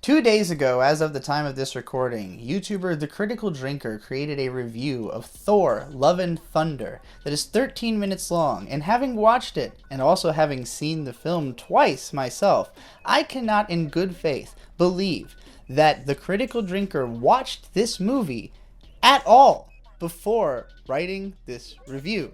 2 days ago, as of the time of this recording, YouTuber The Critical Drinker created a review of Thor Love and Thunder that is 13 minutes long, and having watched it, and also having seen the film twice myself, I cannot in good faith believe that The Critical Drinker watched this movie at all before writing this review.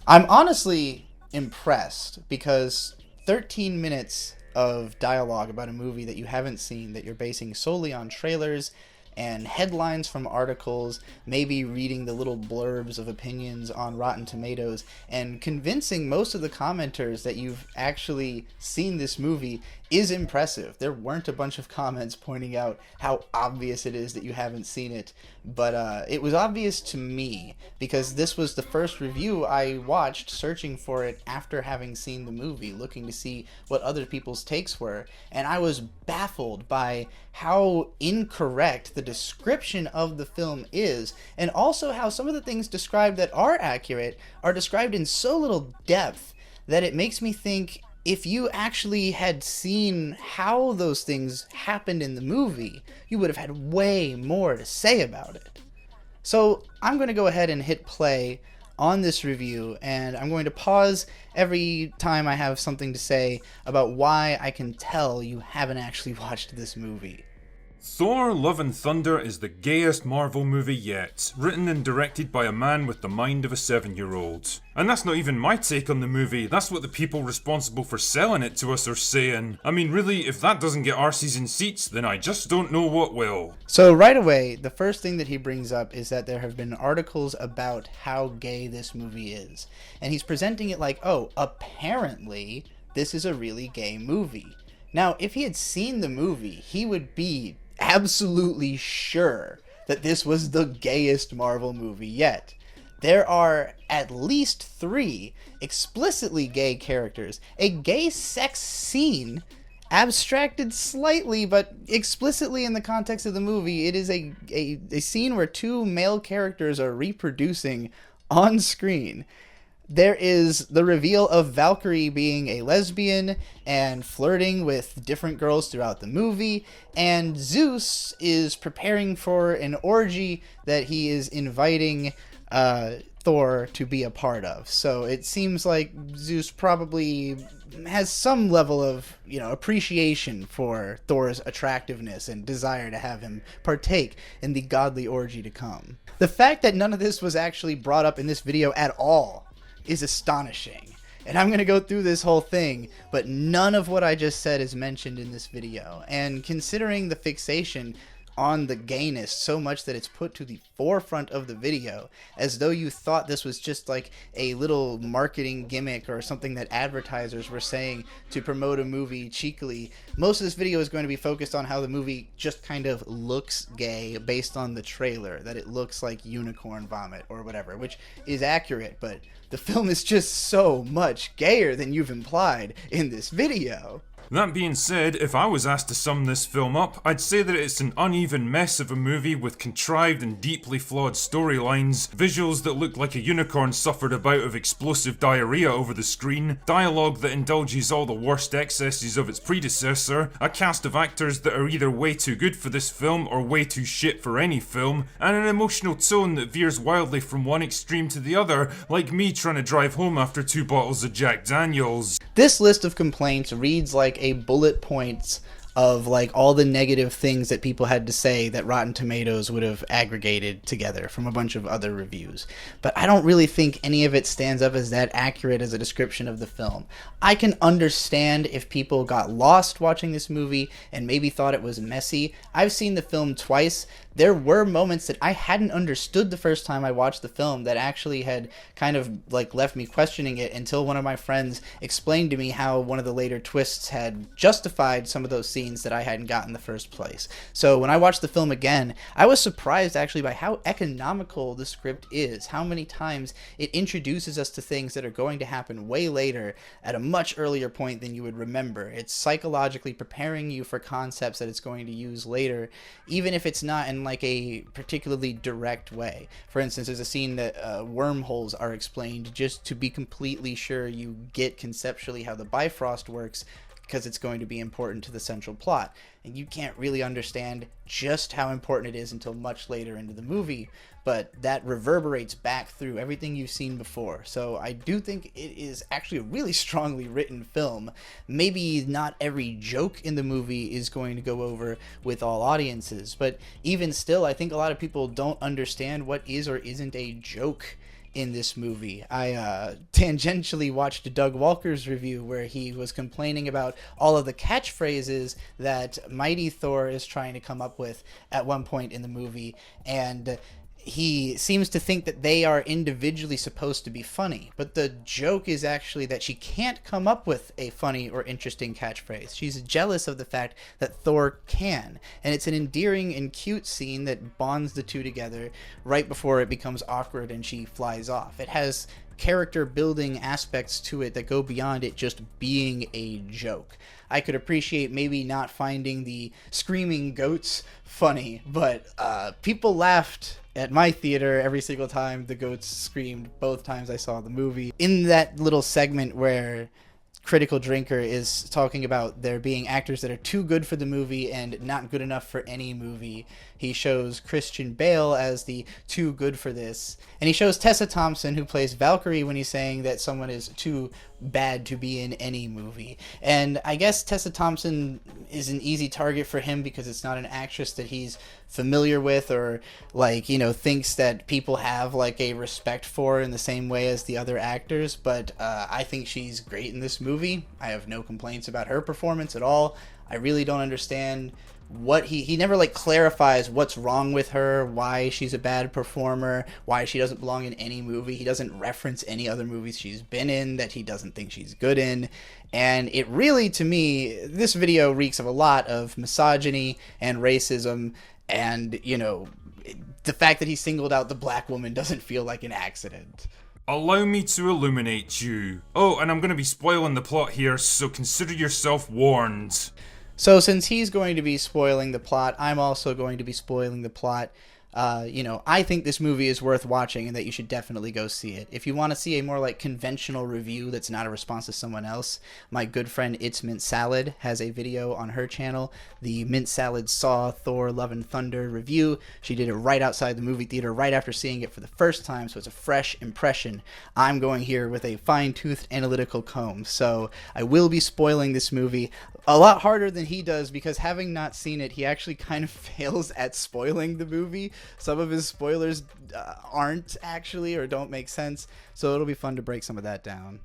I'm honestly impressed because 13 minutes of dialogue about a movie that you haven't seen, that you're basing solely on trailers and headlines from articles, maybe reading the little blurbs of opinions on Rotten Tomatoes, and convincing most of the commenters that you've actually seen this movie is impressive. There weren't a bunch of comments pointing out how obvious it is that you haven't seen it, but it was obvious to me because this was the first review I watched searching for it after having seen the movie, looking to see what other people's takes were, and I was baffled by how incorrect the description of the film is, and also how some of the things described that are accurate are described in so little depth that it makes me think if you actually had seen how those things happened in the movie, you would have had way more to say about it. So I'm going to go ahead and hit play on this review, and I'm going to pause every time I have something to say about why I can tell you haven't actually watched this movie. Thor Love and Thunder is the gayest Marvel movie yet, written and directed by a man with the mind of a 7-year-old. And that's not even my take on the movie, that's what the people responsible for selling it to us are saying. I mean, really, if that doesn't get our season seats, then I just don't know what will. So right away, the first thing that he brings up is that there have been articles about how gay this movie is. And he's presenting it like, oh, apparently this is a really gay movie. Now, if he had seen the movie, he would be absolutely sure that this was the gayest Marvel movie yet. There are at least 3 explicitly gay characters, a gay sex scene abstracted slightly but explicitly in the context of the movie. It is a scene where 2 male characters are reproducing on screen. There is the reveal of Valkyrie being a lesbian and flirting with different girls throughout the movie, and Zeus is preparing for an orgy that he is inviting Thor to be a part of. So it seems like Zeus probably has some level of, appreciation for Thor's attractiveness and desire to have him partake in the godly orgy to come. The fact that none of this was actually brought up in this video at all is astonishing. And I'm going to go through this whole thing, but none of what I just said is mentioned in this video. And considering the fixation on the gayness so much that it's put to the forefront of the video, as though you thought this was just like a little marketing gimmick or something that advertisers were saying to promote a movie cheekily, most of this video is going to be focused on how the movie just kind of looks gay based on the trailer, that it looks like unicorn vomit or whatever, which is accurate, but the film is just so much gayer than you've implied in this video. That being said, if I was asked to sum this film up, I'd say that it's an uneven mess of a movie with contrived and deeply flawed storylines, visuals that look like a unicorn suffered a bout of explosive diarrhea over the screen, dialogue that indulges all the worst excesses of its predecessor, a cast of actors that are either way too good for this film or way too shit for any film, and an emotional tone that veers wildly from one extreme to the other, like me trying to drive home after 2 bottles of Jack Daniels. This list of complaints reads like a bullet points of like all the negative things that people had to say that Rotten Tomatoes would have aggregated together from a bunch of other reviews. But I don't really think any of it stands up as that accurate as a description of the film. I can understand if people got lost watching this movie and maybe thought it was messy. I've seen the film twice. There were moments that I hadn't understood the first time I watched the film that actually had kind of like left me questioning it until one of my friends explained to me how one of the later twists had justified some of those scenes that I hadn't gotten in the first place. So when I watched the film again, I was surprised actually by how economical the script is, how many times it introduces us to things that are going to happen way later at a much earlier point than you would remember. It's psychologically preparing you for concepts that it's going to use later, even if it's not in like a particularly direct way. For instance, there's a scene that wormholes are explained just to be completely sure you get conceptually how the Bifrost works because it's going to be important to the central plot. And you can't really understand just how important it is until much later into the movie, but that reverberates back through everything you've seen before. So I do think it is actually a really strongly written film. Maybe not every joke in the movie is going to go over with all audiences, but even still, I think a lot of people don't understand what is or isn't a joke in this movie. I tangentially watched Doug Walker's review where he was complaining about all of the catchphrases that Mighty Thor is trying to come up with at one point in the movie, and he seems to think that they are individually supposed to be funny, but the joke is actually that she can't come up with a funny or interesting catchphrase. She's jealous of the fact that Thor can, and it's an endearing and cute scene that bonds the two together right before it becomes awkward and she flies off. It has character building aspects to it that go beyond it just being a joke. I could appreciate maybe not finding the screaming goats funny, but people laughed at my theater every single time the goats screamed, both times I saw the movie. In that little segment where Critical Drinker is talking about there being actors that are too good for the movie and not good enough for any movie, he shows Christian Bale as the too good for this, and he shows Tessa Thompson, who plays Valkyrie, when he's saying that someone is too bad to be in any movie. And I guess Tessa Thompson is an easy target for him because it's not an actress that he's familiar with or, like, you know, thinks that people have like a respect for in the same way as the other actors. But I think she's great in this movie. I have no complaints about her performance at all. I really don't understand what he never like clarifies what's wrong with her, why she's a bad performer, why she doesn't belong in any movie. He doesn't reference any other movies she's been in that he doesn't think she's good in. And it really, to me, this video reeks of a lot of misogyny and racism, and, you know, the fact that he singled out the black woman doesn't feel like an accident. Allow me to illuminate you. Oh, and I'm going to be spoiling the plot here, so consider yourself warned. So since he's going to be spoiling the plot, I'm also going to be spoiling the plot. I think this movie is worth watching and that you should definitely go see it. If you want to see a more like conventional review that's not a response to someone else, my good friend It's Mint Salad has a video on her channel, the Mint Salad Saw Thor Love and Thunder review. She did it right outside the movie theater right after seeing it for the first time, so it's a fresh impression. I'm going here with a fine-toothed analytical comb, so I will be spoiling this movie a lot harder than he does, because having not seen it, he actually kind of fails at spoiling the movie. Some of his spoilers aren't actually, or don't make sense, so it'll be fun to break some of that down.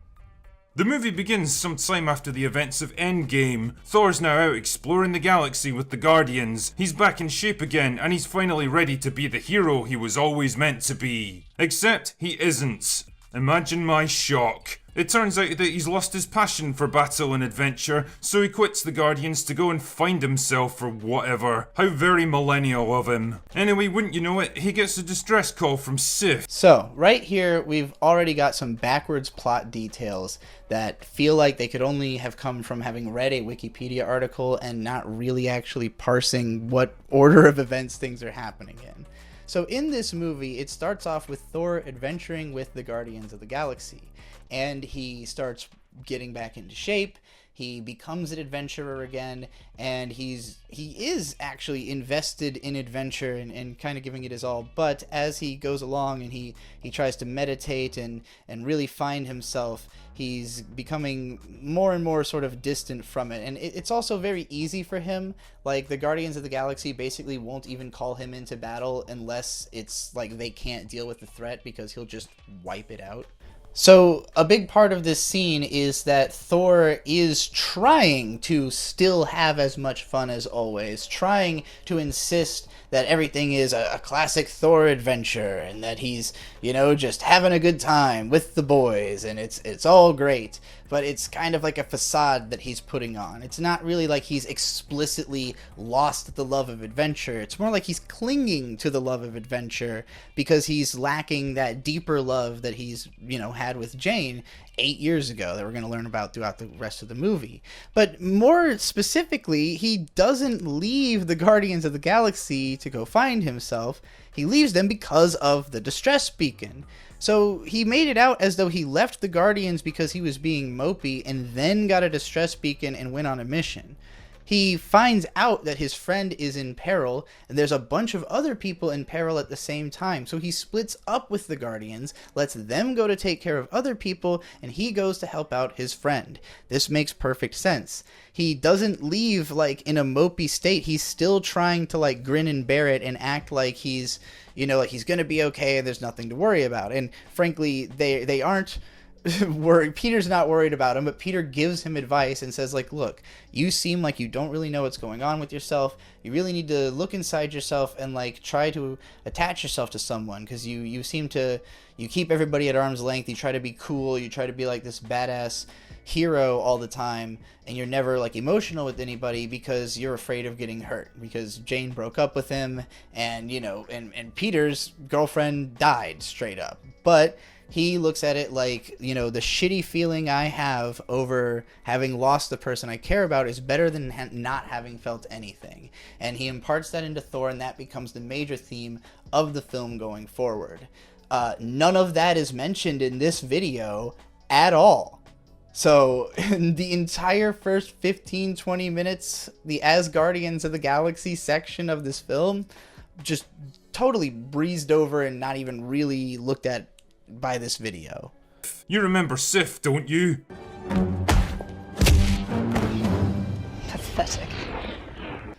The movie begins sometime after the events of Endgame. Thor's now out exploring the galaxy with the Guardians. He's back in shape again, and he's finally ready to be the hero he was always meant to be. Except he isn't. Imagine my shock. It turns out that he's lost his passion for battle and adventure, so he quits the Guardians to go and find himself or whatever. How very millennial of him. Anyway, wouldn't you know it, he gets a distress call from Sif. So, right here, we've already got some backwards plot details that feel like they could only have come from having read a Wikipedia article and not really actually parsing what order of events things are happening in. So in this movie, it starts off with Thor adventuring with the Guardians of the Galaxy, and he starts getting back into shape. He becomes an adventurer again, and he is actually invested in adventure and kind of giving it his all. But as he goes along and he tries to meditate and really find himself, he's becoming more and more sort of distant from it. And it's also very easy for him. Like, the Guardians of the Galaxy basically won't even call him into battle unless it's like they can't deal with the threat, because he'll just wipe it out. So a big part of this scene is that Thor is trying to still have as much fun as always, trying to insist that everything is a classic Thor adventure and that he's, just having a good time with the boys and it's all great. But it's kind of like a facade that he's putting on. It's not really like he's explicitly lost the love of adventure. It's more like he's clinging to the love of adventure because he's lacking that deeper love that he's, had with Jane. 8 years ago that we're going to learn about throughout the rest of the movie. But more specifically, he doesn't leave the Guardians of the Galaxy to go find himself. He leaves them because of the distress beacon. So he made it out as though he left the Guardians because he was being mopey and then got a distress beacon and went on a mission. He finds out that his friend is in peril, and there's a bunch of other people in peril at the same time. So he splits up with the Guardians, lets them go to take care of other people, and he goes to help out his friend. This makes perfect sense. He doesn't leave, like, in a mopey state. He's still trying to, like, grin and bear it and act like he's, you know, like he's going to be okay and there's nothing to worry about. And frankly, they aren't worried. Peter's not worried about him, but Peter gives him advice and says, like, look, you seem like you don't really know what's going on with yourself. You really need to look inside yourself and, like, try to attach yourself to someone, because you seem to, you keep everybody at arm's length. You try to be cool. You try to be like this badass hero all the time, and you're never, like, emotional with anybody because you're afraid of getting hurt, because Jane broke up with him, and, you know, and Peter's girlfriend died straight up. But he looks at it like, you know, the shitty feeling I have over having lost the person I care about is better than not having felt anything. And he imparts that into Thor, and that becomes the major theme of the film going forward. None of that is mentioned in this video at all. So in the entire first 15-20 minutes, the Asgardians of the Galaxy section of this film just totally breezed over and not even really looked at by this video. You remember Sif, don't you? Pathetic.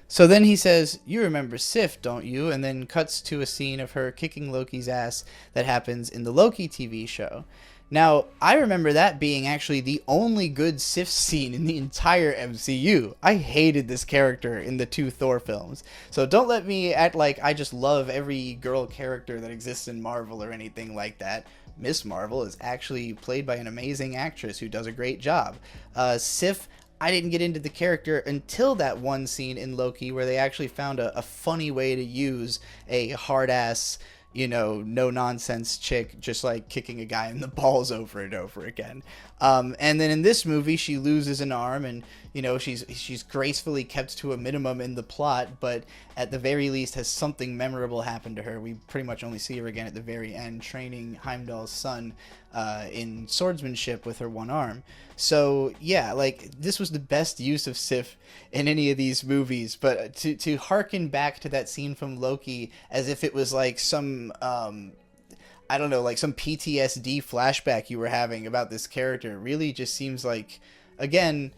So then he says, you remember Sif, don't you? And then cuts to a scene of her kicking Loki's ass that happens in the Loki TV show. Now, I remember that being actually the only good Sif scene in the entire MCU. I hated this character in the 2 Thor films. So don't let me act like I just love every girl character that exists in Marvel or anything like that. Miss Marvel is actually played by an amazing actress who does a great job. Sif, I didn't get into the character until that one scene in Loki where they actually found a funny way to use a hard-ass, you know, no-nonsense chick just, like, kicking a guy in the balls over and over again. And then in this movie, she loses an arm, and, you know, she's gracefully kept to a minimum in the plot, but at the very least has something memorable happen to her. We pretty much only see her again at the very end, training Heimdall's son in swordsmanship with her one arm. So, yeah, like, this was the best use of Sif in any of these movies, but to harken back to that scene from Loki as if it was, like, some I don't know, like some PTSD flashback you were having about this character really just seems like, again,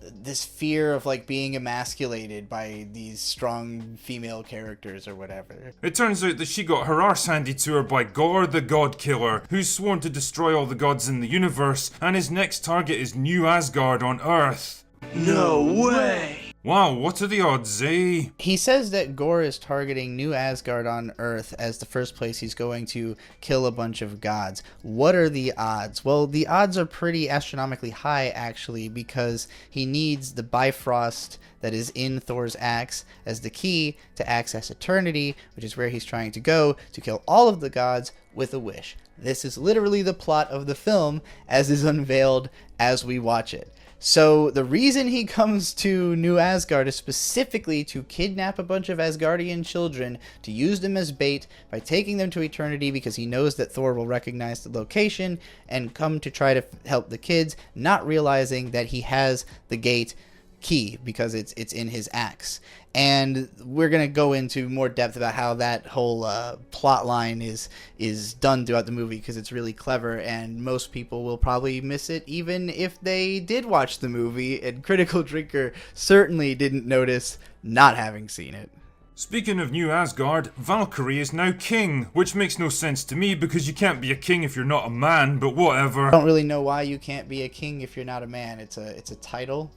this fear of, like, being emasculated by these strong female characters or whatever. It turns out that she got her arse handed to her by Gore the God Killer, who's sworn to destroy all the gods in the universe, and his next target is New Asgard on Earth. No way! Wow, what are the odds, eh? He says that Gore is targeting New Asgard on Earth as the first place he's going to kill a bunch of gods. What are the odds? Well, the odds are pretty astronomically high, actually, because he needs the Bifrost that is in Thor's axe as the key to access eternity, which is where he's trying to go to kill all of the gods with a wish. This is literally the plot of the film as is unveiled as we watch it. So the reason he comes to New Asgard is specifically to kidnap a bunch of Asgardian children, to use them as bait by taking them to eternity, because he knows that Thor will recognize the location and come to try to help the kids, not realizing that he has the gate key because it's in his axe. And we're going to go into more depth about how that whole plot line is done throughout the movie, because it's really clever, and most people will probably miss it even if they did watch the movie, and Critical Drinker certainly didn't notice not having seen it. Speaking of New Asgard, Valkyrie is now king, which makes no sense to me because you can't be a king if you're not a man, but whatever. I don't really know why you can't be a king if you're not a man. It's a title.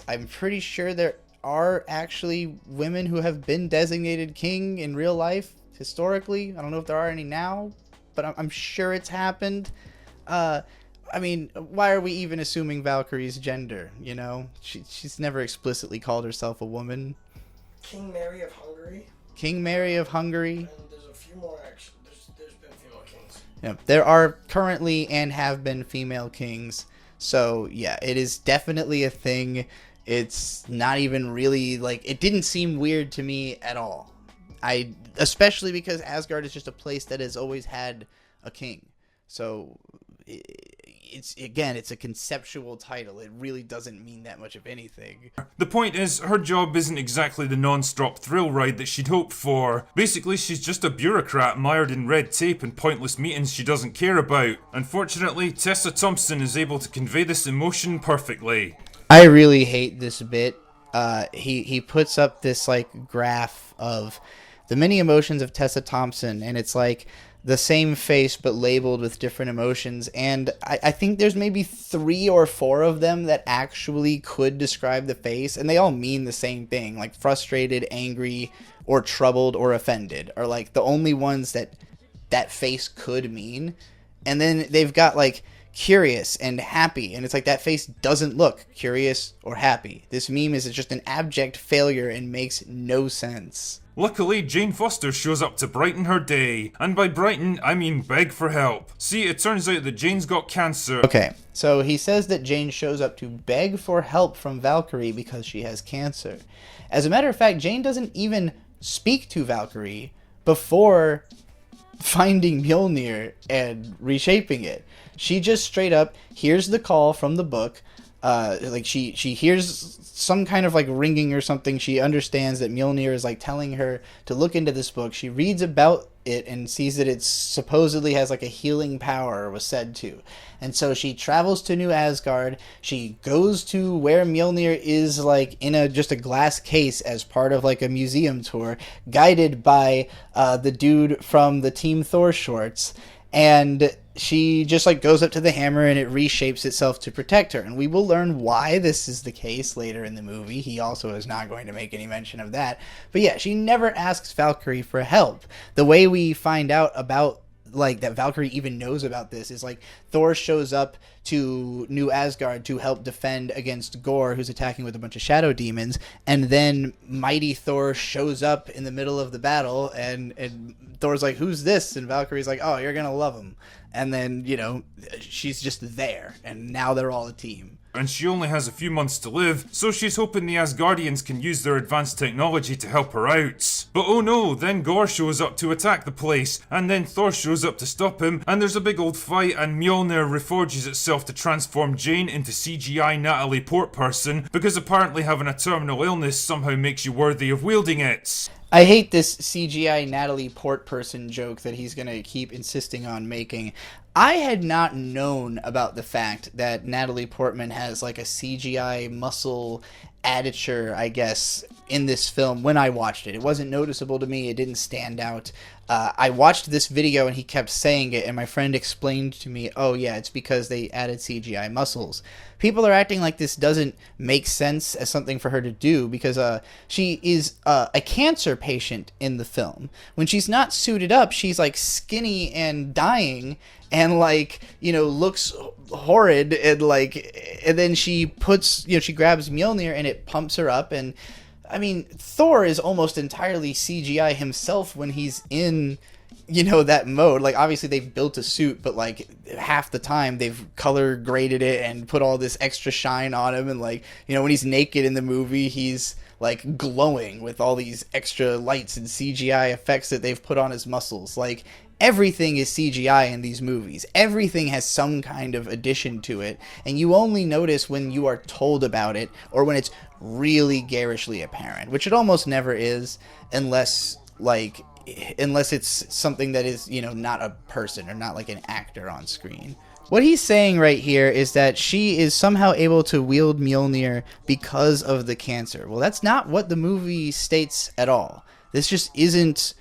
I'm pretty sure there are actually women who have been designated king in real life historically. I don't know if there are any now, but I'm sure it's happened. I mean, why are we even assuming Valkyrie's gender? You know, she's never explicitly called herself a woman. King Mary of Hungary. King Mary of Hungary. And there's a few more, actually. There's been a few more kings. Yeah, there are currently and have been female kings. So, yeah, it is definitely a thing. It's not even really, like, it didn't seem weird to me at all. Especially because Asgard is just a place that has always had a king. So, it's a conceptual title. It really doesn't mean that much of anything. The point is, her job isn't exactly the non-stop thrill ride that she'd hoped for. Basically, she's just a bureaucrat mired in red tape and pointless meetings she doesn't care about. Unfortunately, Tessa Thompson is able to convey this emotion perfectly. I really hate this bit. He puts up this, like, graph of the many emotions of Tessa Thompson, and it's like the same face but labeled with different emotions, and I think there's maybe 3 or 4 of them that actually could describe the face, and they all mean the same thing, like frustrated, angry, or troubled, or offended are like the only ones that face could mean. And then they've got like curious and happy, and it's like that face doesn't look curious or happy. This meme is just an abject failure and makes no sense. Luckily, Jane Foster shows up to brighten her day. And by brighten, I mean beg for help. See, it turns out that Jane's got cancer. Okay, so he says that Jane shows up to beg for help from Valkyrie because she has cancer. As a matter of fact, Jane doesn't even speak to Valkyrie before finding Mjolnir and reshaping it. She just straight up hears the call from the book. She hears some kind of like ringing or something. She understands that Mjolnir is like telling her to look into this book. She reads about it and sees that it supposedly has like a healing power, was said to. And so she travels to New Asgard. She goes to where Mjolnir is, like in just a glass case as part of like a museum tour, guided by the dude from the Team Thor shorts. And she just like goes up to the hammer and it reshapes itself to protect her. And we will learn why this is the case later in the movie. He also is not going to make any mention of that. But yeah, she never asks Valkyrie for help. The way we find out about like that Valkyrie even knows about this is like Thor shows up to New Asgard to help defend against Gore, who's attacking with a bunch of shadow demons, and then mighty Thor shows up in the middle of the battle, and Thor's like, who's this? And Valkyrie's like, oh, you're gonna love him. And then, you know, she's just there, and now they're all a team. And she only has a few months to live, so she's hoping the Asgardians can use their advanced technology to help her out. But oh no, then Gore shows up to attack the place, and then Thor shows up to stop him, and there's a big old fight, and Mjolnir reforges itself to transform Jane into CGI Natalie Portperson, because apparently having a terminal illness somehow makes you worthy of wielding it. I hate this CGI Natalie Portperson joke that he's going to keep insisting on making. I had not known about the fact that Natalie Portman has like a CGI muscle additure, I guess, in this film when I watched it. It wasn't noticeable to me. It didn't stand out. I watched this video and he kept saying it, and my friend explained to me, oh yeah, it's because they added CGI muscles. People are acting like this doesn't make sense as something for her to do because she is a cancer patient in the film. When she's not suited up, she's like skinny and dying and like, you know, looks horrid, and like, and then she puts, you know, she grabs Mjolnir and it pumps her up. And I mean, Thor is almost entirely CGI himself when he's in, you know, that mode. Like, obviously they've built a suit, but like half the time they've color graded it and put all this extra shine on him. And like, you know, when he's naked in the movie, he's like glowing with all these extra lights and CGI effects that they've put on his muscles. Like, everything is CGI in these movies. Everything has some kind of addition to it, and you only notice when you are told about it or when it's really garishly apparent, which it almost never is unless it's something that is, you know, not a person or not like an actor on screen. What he's saying right here is that she is somehow able to wield Mjolnir because of the cancer. Well, that's not what the movie states at all. This just isn't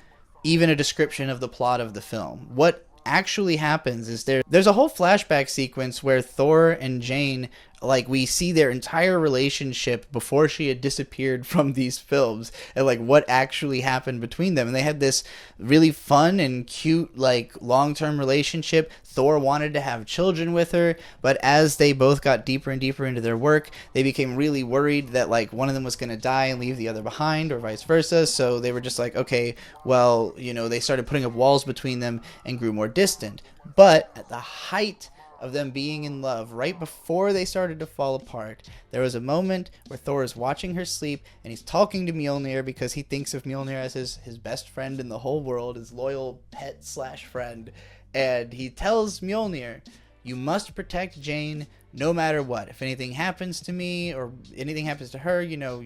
even a description of the plot of the film. What actually happens is there's a whole flashback sequence where Thor and Jane like we see their entire relationship before she had disappeared from these films, and like what actually happened between them. And they had this really fun and cute like long-term relationship. Thor wanted to have children with her, but as they both got deeper and deeper into their work, they became really worried that like one of them was going to die and leave the other behind, or vice versa. So they were just like, okay, well, you know, they started putting up walls between them and grew more distant. But at the height of them being in love, right before they started to fall apart, there was a moment where Thor is watching her sleep, and he's talking to Mjolnir because he thinks of Mjolnir as his best friend in the whole world, his loyal pet slash friend. And he tells Mjolnir, you must protect Jane no matter what. If anything happens to me or anything happens to her, you know,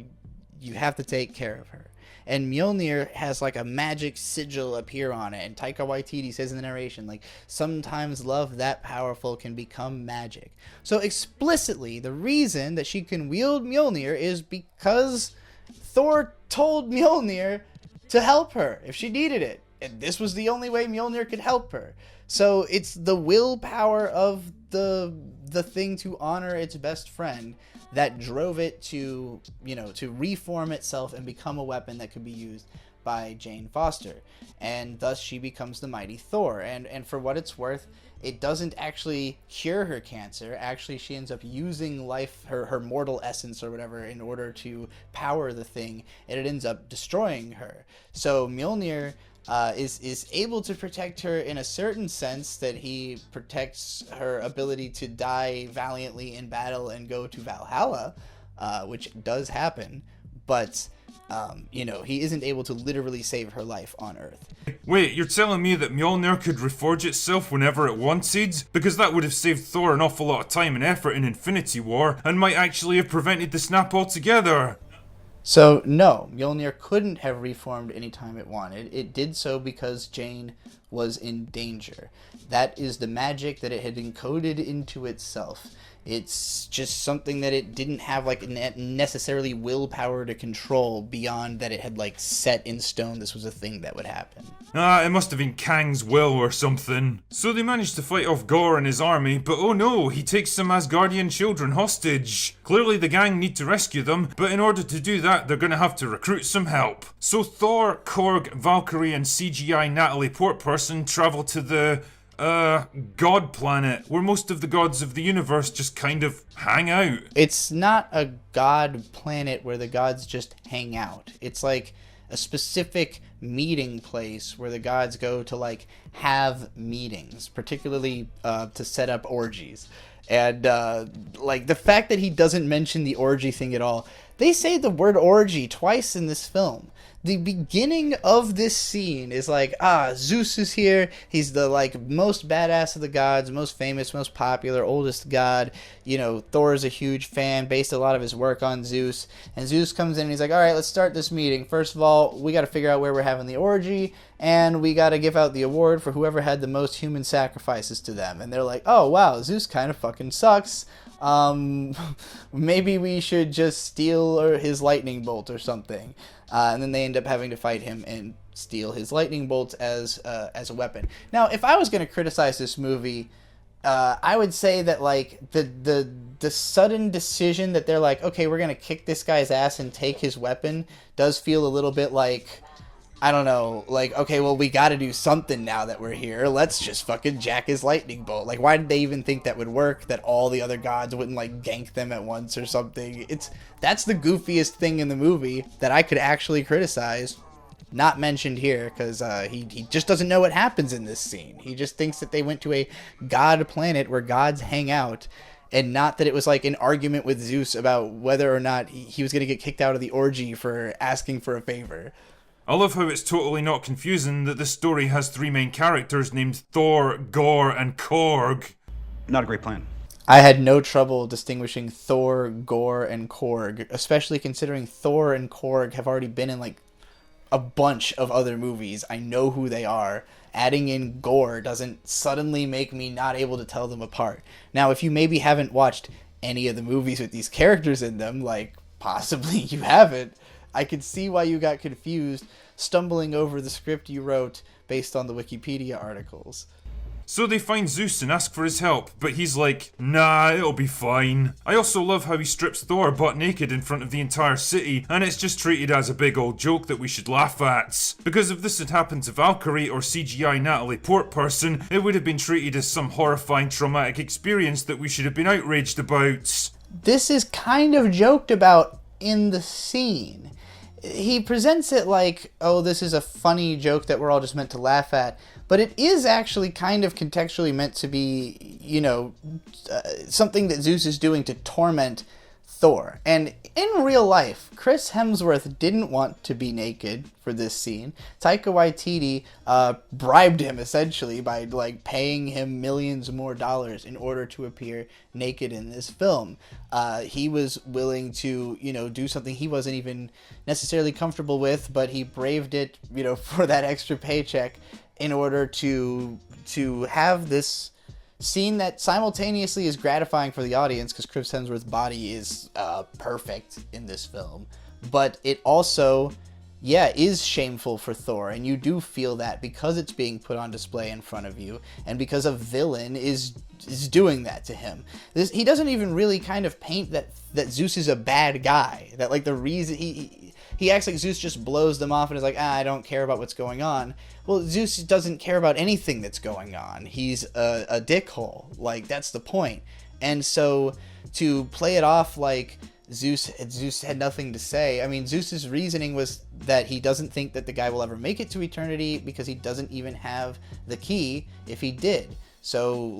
you have to take care of her. And Mjolnir has like a magic sigil appear on it. And Taika Waititi says in the narration, like, sometimes love that powerful can become magic. So explicitly, the reason that she can wield Mjolnir is because Thor told Mjolnir to help her if she needed it. And this was the only way Mjolnir could help her. So it's the willpower of the thing to honor its best friend that drove it to, you know, to reform itself and become a weapon that could be used by Jane Foster. And thus she becomes the mighty Thor. And for what it's worth, it doesn't actually cure her cancer. Actually, she ends up using life, her mortal essence or whatever, in order to power the thing, and it ends up destroying her. So Mjolnir is able to protect her in a certain sense, that he protects her ability to die valiantly in battle and go to Valhalla, which does happen, but you know, he isn't able to literally save her life on Earth. Wait, you're telling me that Mjolnir could reforge itself whenever it wanted? Because that would have saved Thor an awful lot of time and effort in Infinity War, and might actually have prevented the snap altogether. So, no, Mjolnir couldn't have reformed anytime it wanted. It did so because Jane was in danger. That is the magic that it had encoded into itself. It's just something that it didn't have like necessarily willpower to control, beyond that it had like set in stone this was a thing that would happen. It must have been Kang's will or something. So they managed to fight off Gore and his army, but oh no, he takes some Asgardian children hostage. Clearly the gang need to rescue them, but in order to do that, they're gonna have to recruit some help. So Thor, Korg, Valkyrie, and CGI Natalie Portperson travel to the God planet, where most of the gods of the universe just kind of hang out. It's not a god planet where the gods just hang out. It's like a specific meeting place where the gods go to like have meetings, particularly to set up orgies. And like the fact that he doesn't mention the orgy thing at all. They say the word orgy twice in this film. The beginning of this scene is like, Zeus is here. He's the like most badass of the gods, most famous, most popular, oldest god. You know, Thor is a huge fan, based a lot of his work on Zeus. And Zeus comes in and he's like, all right, let's start this meeting. First of all, we got to figure out where we're having the orgy, and we got to give out the award for whoever had the most human sacrifices to them. And they're like, oh wow, Zeus kind of fucking sucks. Maybe we should just steal his lightning bolt or something. And then they end up having to fight him and steal his lightning bolts as a weapon. Now, if I was going to criticize this movie, I would say that like the sudden decision that they're like, okay, we're going to kick this guy's ass and take his weapon does feel a little bit like, I don't know, like, okay, well, we got to do something now that we're here. Let's just fucking jack his lightning bolt. Like, why did they even think that would work? That all the other gods wouldn't, like, gank them at once or something? That's the goofiest thing in the movie that I could actually criticize. Not mentioned here, because he just doesn't know what happens in this scene. He just thinks that they went to a god planet where gods hang out, and not that it was, like, an argument with Zeus about whether or not he was going to get kicked out of the orgy for asking for a favor. I love how it's totally not confusing that this story has three main characters named Thor, Gore, and Korg. Not a great plan. I had no trouble distinguishing Thor, Gore, and Korg, especially considering Thor and Korg have already been in like a bunch of other movies. I know who they are. Adding in Gore doesn't suddenly make me not able to tell them apart. Now, if you maybe haven't watched any of the movies with these characters in them, like possibly you haven't, I could see why you got confused stumbling over the script you wrote based on the Wikipedia articles. So they find Zeus and ask for his help, but he's like, nah, it'll be fine. I also love how he strips Thor butt naked in front of the entire city, and it's just treated as a big old joke that we should laugh at. Because if this had happened to Valkyrie or CGI Natalie Portman, it would have been treated as some horrifying traumatic experience that we should have been outraged about. This is kind of joked about in the scene. He presents it like, oh, this is a funny joke that we're all just meant to laugh at. But it is actually kind of contextually meant to be, something that Zeus is doing to torment Thor. And in real life, Chris Hemsworth didn't want to be naked for this scene. Taika Waititi bribed him, essentially, by paying him millions more dollars in order to appear naked in this film. He was willing to, do something he wasn't even necessarily comfortable with, but he braved it, for that extra paycheck in order to have this scene that simultaneously is gratifying for the audience because Chris Hemsworth's body is perfect in this film, but it also is shameful for Thor, and you do feel that because it's being put on display in front of you and because a villain is doing that to him. He doesn't even really kind of paint that Zeus is a bad guy, that the reason he acts like Zeus just blows them off and is like, I don't care about what's going on. Well, Zeus doesn't care about anything that's going on. He's a dickhole. That's the point. And so to play it off like Zeus had nothing to say, I mean, Zeus's reasoning was that he doesn't think that the guy will ever make it to eternity because he doesn't even have the key if he did. So,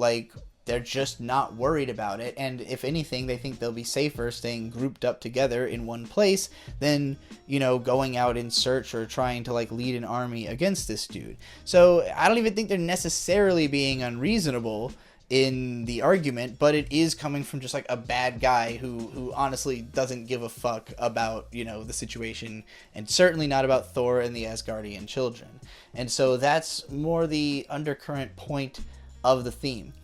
they're just not worried about it, and if anything, they think they'll be safer staying grouped up together in one place than, going out in search or trying to, lead an army against this dude. So, I don't even think they're necessarily being unreasonable in the argument, but it is coming from just, a bad guy who honestly doesn't give a fuck about, the situation, and certainly not about Thor and the Asgardian children. And so that's more the undercurrent point of the theme.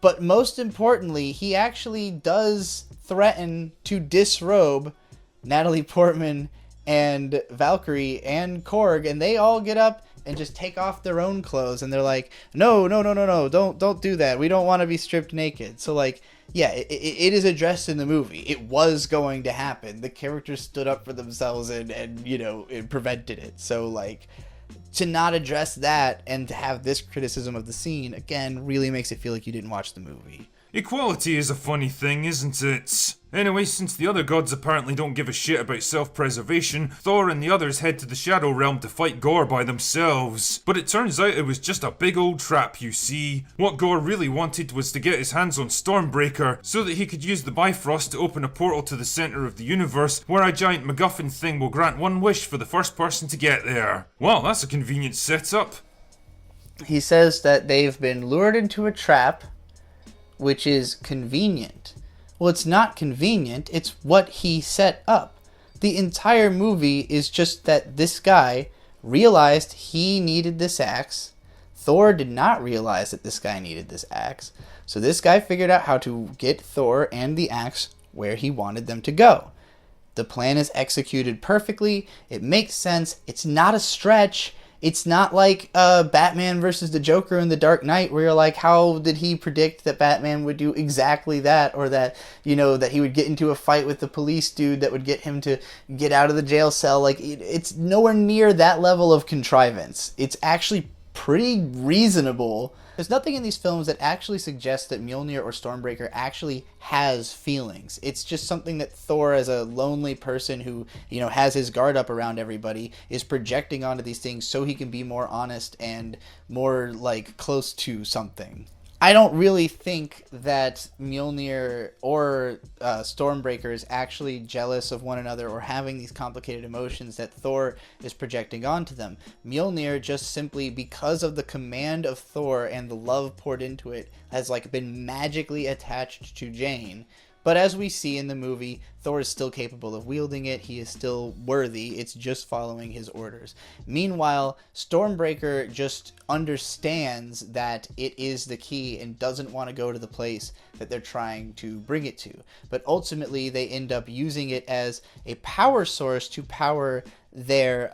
But most importantly, he actually does threaten to disrobe Natalie Portman and Valkyrie and Korg, and they all get up and just take off their own clothes, and they're like, no, don't do that. We don't want to be stripped naked. So, it is addressed in the movie. It was going to happen. The characters stood up for themselves and it prevented it. So, to not address that and to have this criticism of the scene, again, really makes it feel like you didn't watch the movie. Equality is a funny thing, isn't it? Anyway, since the other gods apparently don't give a shit about self-preservation, Thor and the others head to the Shadow Realm to fight Gorr by themselves. But it turns out it was just a big old trap, you see. What Gorr really wanted was to get his hands on Stormbreaker, so that he could use the Bifrost to open a portal to the center of the universe, where a giant MacGuffin thing will grant one wish for the first person to get there. Well, that's a convenient setup. He says that they've been lured into a trap, which is convenient. Well, it's not convenient, it's what he set up. The entire movie is just that this guy realized he needed this axe. Thor did not realize that this guy needed this axe. So this guy figured out how to get Thor and the axe where he wanted them to go. The plan is executed perfectly. It makes sense. It's not a stretch. It's not like Batman versus the Joker in The Dark Knight, where you're like, how did he predict that Batman would do exactly that? Or that, that he would get into a fight with the police dude that would get him to get out of the jail cell. It's nowhere near that level of contrivance. It's actually pretty reasonable. There's nothing in these films that actually suggests that Mjolnir or Stormbreaker actually has feelings. It's just something that Thor, as a lonely person who, has his guard up around everybody, is projecting onto these things so he can be more honest and more, close to something. I don't really think that Mjolnir or Stormbreaker is actually jealous of one another or having these complicated emotions that Thor is projecting onto them. Mjolnir just simply, because of the command of Thor and the love poured into it, has been magically attached to Jane. But as we see in the movie, Thor is still capable of wielding it. He is still worthy. It's just following his orders. Meanwhile, Stormbreaker just understands that it is the key and doesn't want to go to the place that they're trying to bring it to. But ultimately, they end up using it as a power source to power their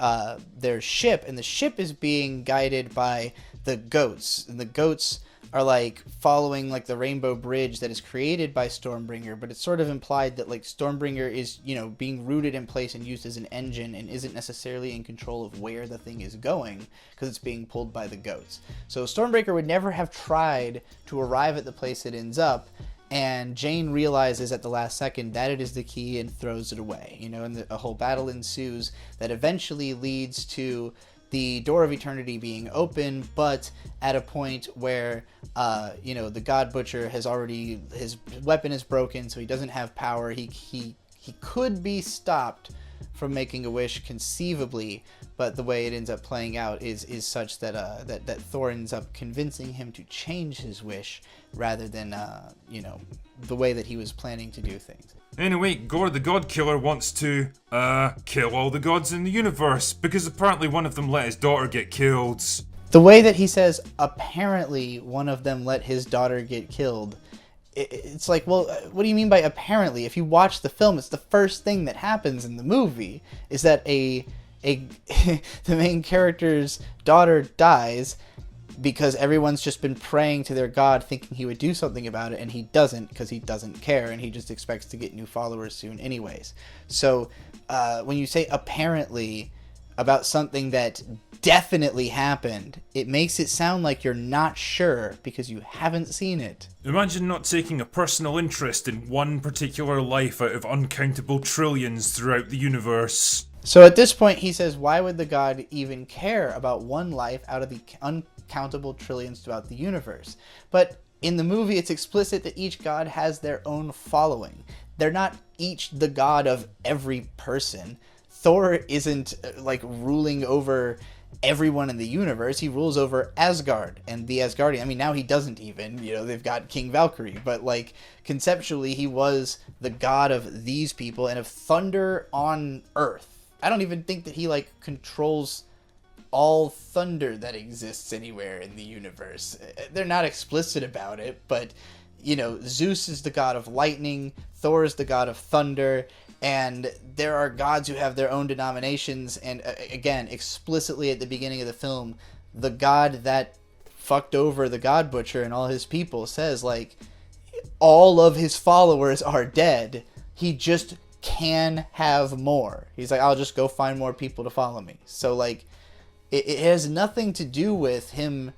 ship. And the ship is being guided by the goats. And the goats are like following like the rainbow bridge that is created by Stormbringer, but it's sort of implied that like Stormbringer is, you know, being rooted in place and used as an engine and isn't necessarily in control of where the thing is going because it's being pulled by the goats. So Stormbreaker would never have tried to arrive at the place it ends up, and Jane realizes at the last second that it is the key and throws it away, you know, and a whole battle ensues that eventually leads to the Door of Eternity being open, but at a point where, you know, the God Butcher has already, his weapon is broken, so he doesn't have power. He could be stopped from making a wish conceivably, but the way it ends up playing out is such that that Thor ends up convincing him to change his wish rather than, you know, the way that he was planning to do things. Anyway, Gore the God Killer wants to, kill all the gods in the universe, because apparently one of them let his daughter get killed. The way that he says, apparently one of them let his daughter get killed, it's like, well, what do you mean by apparently? If you watch the film, it's the first thing that happens in the movie, is that the main character's daughter dies, because everyone's just been praying to their god thinking he would do something about it, and he doesn't because he doesn't care and he just expects to get new followers soon anyways. So when you say apparently about something that definitely happened, it makes it sound like you're not sure because you haven't seen it. Imagine not taking a personal interest in one particular life out of uncountable trillions throughout the universe. So at this point he says, why would the god even care about one life out of the uncountable trillions throughout the universe? But in the movie it's explicit that each god has their own following. They're not each the god of every person. Thor isn't like ruling over everyone in the universe. He rules over Asgard and the Asgardian. I mean, now he doesn't even, you know, they've got King Valkyrie, but like conceptually he was the god of these people and of thunder on Earth. I don't even think that he like controls all thunder that exists anywhere in the universe. They're not explicit about it, but you know, Zeus is the god of lightning, Thor is the god of thunder, and there are gods who have their own denominations. And again, explicitly at the beginning of the film, the god that fucked over the God Butcher and all his people says like all of his followers are dead. He just can have more. He's like, I'll just go find more people to follow me. So like it has nothing to do with him,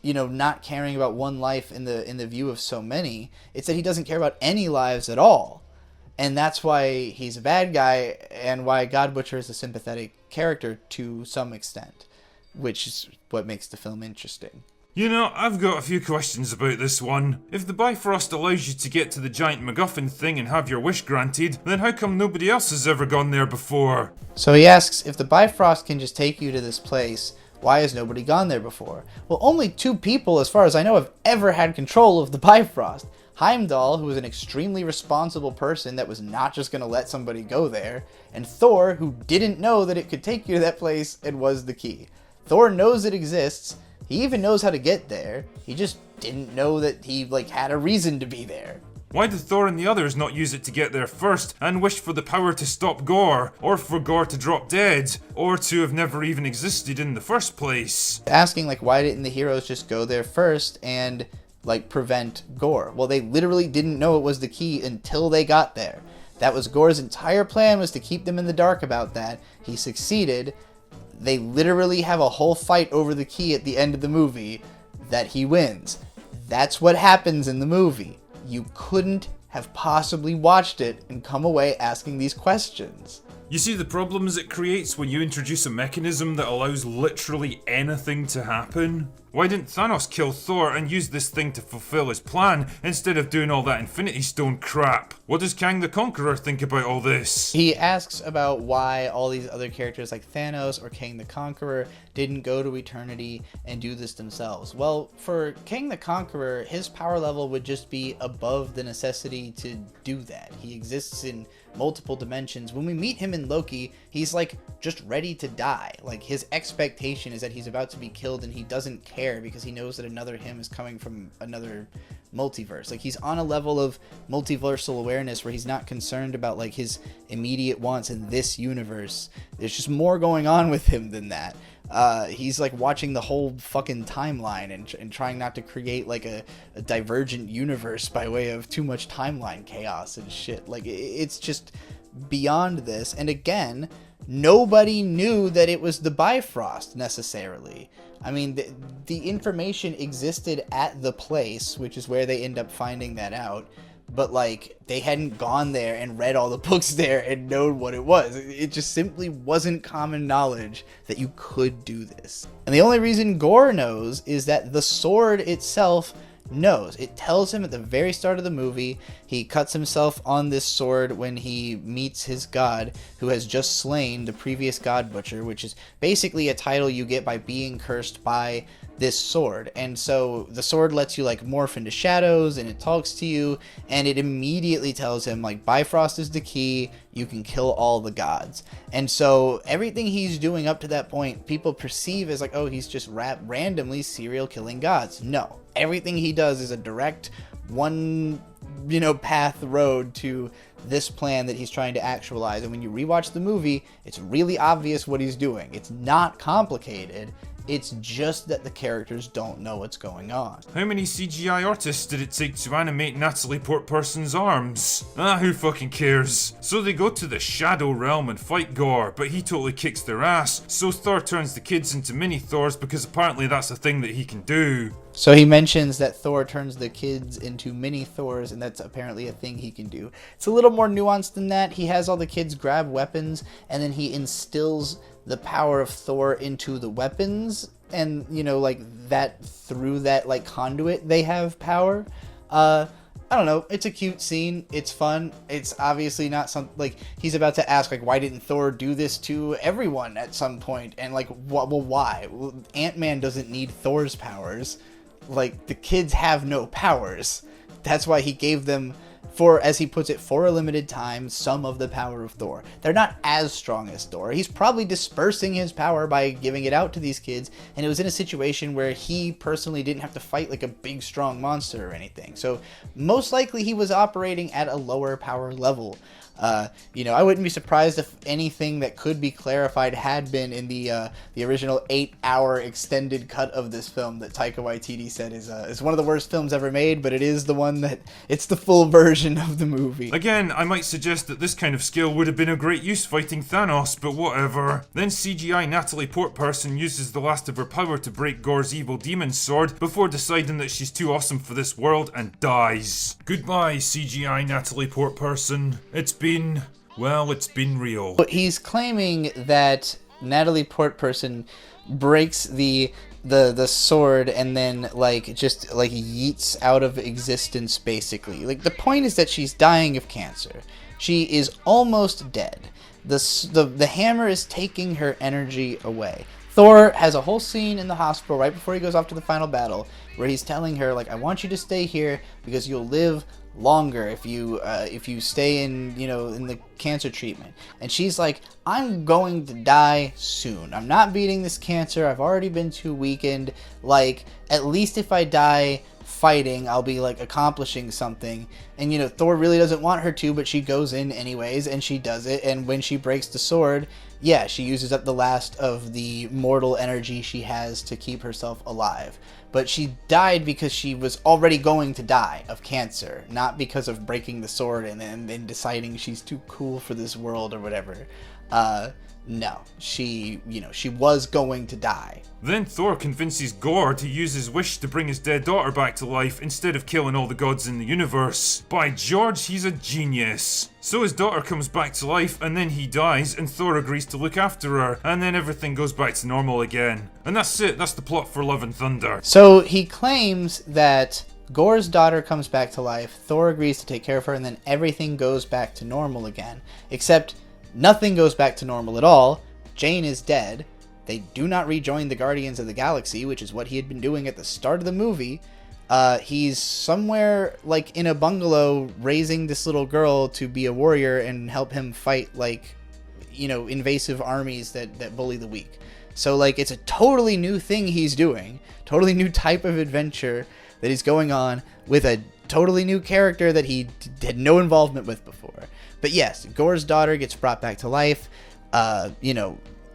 you know, not caring about one life in the view of so many. It's that he doesn't care about any lives at all. And that's why he's a bad guy, and why God Butcher is a sympathetic character to some extent, which is what makes the film interesting. You know, I've got a few questions about this one. If the Bifrost allows you to get to the giant MacGuffin thing and have your wish granted, then how come nobody else has ever gone there before? So he asks, if the Bifrost can just take you to this place, why has nobody gone there before? Well, only 2 people, as far as I know, have ever had control of the Bifrost. Heimdall, who was an extremely responsible person that was not just going to let somebody go there, and Thor, who didn't know that it could take you to that place and was the key. Thor knows it exists. He even knows how to get there. He just didn't know that he like had a reason to be there. Why did Thor and the others not use it to get there first and wish for the power to stop Gore, or for Gore to drop dead, or to have never even existed in the first place? Asking like, why didn't the heroes just go there first and like prevent Gore? Well, they literally didn't know it was the key until they got there. That was Gore's entire plan, was to keep them in the dark about that. He succeeded. They literally have a whole fight over the key at the end of the movie that he wins. That's what happens in the movie. You couldn't have possibly watched it and come away asking these questions. You see the problems it creates when you introduce a mechanism that allows literally anything to happen? Why didn't Thanos kill Thor and use this thing to fulfill his plan instead of doing all that Infinity Stone crap? What does Kang the Conqueror think about all this? He asks about why all these other characters like Thanos or Kang the Conqueror didn't go to Eternity and do this themselves. Well, for Kang the Conqueror, his power level would just be above the necessity to do that. He exists in multiple dimensions. When we meet him in Loki, he's like just ready to die. Like his expectation is that he's about to be killed and he doesn't care because he knows that another him is coming from another multiverse. Like he's on a level of multiversal awareness where he's not concerned about like his immediate wants in this universe. There's just more going on with him than that. He's like watching the whole fucking timeline and trying not to create like a divergent universe by way of too much timeline chaos and shit. Like it's just beyond this. And again, nobody knew that it was the Bifrost necessarily. I mean, the information existed at the place, which is where they end up finding that out. But like they hadn't gone there and read all the books there and known what it was. It just simply wasn't common knowledge that you could do this. And the only reason Gore knows is that the sword itself knows. It tells him at the very start of the movie. He cuts himself on this sword when he meets his god, who has just slain the previous god butcher, which is basically a title you get by being cursed by this sword. And so the sword lets you like morph into shadows, and it talks to you, and it immediately tells him like Bifrost is the key, you can kill all the gods. And so everything he's doing up to that point, people perceive as like, oh, he's just randomly serial killing gods. No, everything he does is a direct one, path road to this plan that he's trying to actualize. And when you rewatch the movie, it's really obvious what he's doing. It's not complicated. It's just that the characters don't know what's going on. How many CGI artists did it take to animate Natalie Portperson's arms? Who fucking cares? So they go to the Shadow Realm and fight Gore, but he totally kicks their ass, so Thor turns the kids into mini Thors because apparently that's a thing that he can do. So he mentions that Thor turns the kids into mini Thors, and that's apparently a thing he can do. It's a little more nuanced than that. He has all the kids grab weapons, and then he instills the power of Thor into the weapons, and like that, through that like conduit they have power. I don't know, it's a cute scene, it's fun. It's obviously not something like he's about to ask like, why didn't Thor do this to everyone at some point? And like, why? Well, Ant-Man doesn't need Thor's powers. Like, the kids have no powers. That's why he gave them, for, as he puts it, for a limited time, some of the power of Thor. They're not as strong as Thor. He's probably dispersing his power by giving it out to these kids, and it was in a situation where he personally didn't have to fight like a big strong monster or anything. So most likely he was operating at a lower power level. I wouldn't be surprised if anything that could be clarified had been in the original 8-hour extended cut of this film that Taika Waititi said is one of the worst films ever made, but it is the one that it's the full version of the movie. Again, I might suggest that this kind of skill would have been a great use fighting Thanos, but whatever. Then CGI Natalie Portperson uses the last of her power to break Gore's evil demon sword before deciding that she's too awesome for this world and dies. Goodbye, CGI Natalie Portperson. It's been real. But he's claiming that Natalie Portperson breaks the sword and then just yeets out of existence, basically. Like, the point is that she's dying of cancer. She is almost dead. The hammer is taking her energy away. Thor has a whole scene in the hospital right before he goes off to the final battle where he's telling her, like, I want you to stay here because you'll live longer if you stay in the cancer treatment. And she's like, I'm going to die soon. I'm not beating this cancer. I've already been too weakened. Like, at least if I die fighting, I'll be like accomplishing something. And Thor really doesn't want her to, but she goes in anyways, and she does it. And when she breaks the sword, yeah, she uses up the last of the mortal energy she has to keep herself alive. But she died because she was already going to die of cancer, not because of breaking the sword and then deciding she's too cool for this world or whatever. No, she was going to die. Then Thor convinces Gore to use his wish to bring his dead daughter back to life instead of killing all the gods in the universe. By George, he's a genius. So his daughter comes back to life, and then he dies, and Thor agrees to look after her, and then everything goes back to normal again. And that's it, that's the plot for Love and Thunder. So he claims that Gore's daughter comes back to life, Thor agrees to take care of her, and then everything goes back to normal again. Except nothing goes back to normal at all. Jane is dead. They do not rejoin the Guardians of the Galaxy, which is what he had been doing at the start of the movie. He's somewhere in a bungalow raising this little girl to be a warrior and help him fight invasive armies that bully the weak. So it's a totally new thing he's doing, totally new type of adventure that he's going on with a totally new character that he had no involvement with before. But yes, Gore's daughter gets brought back to life.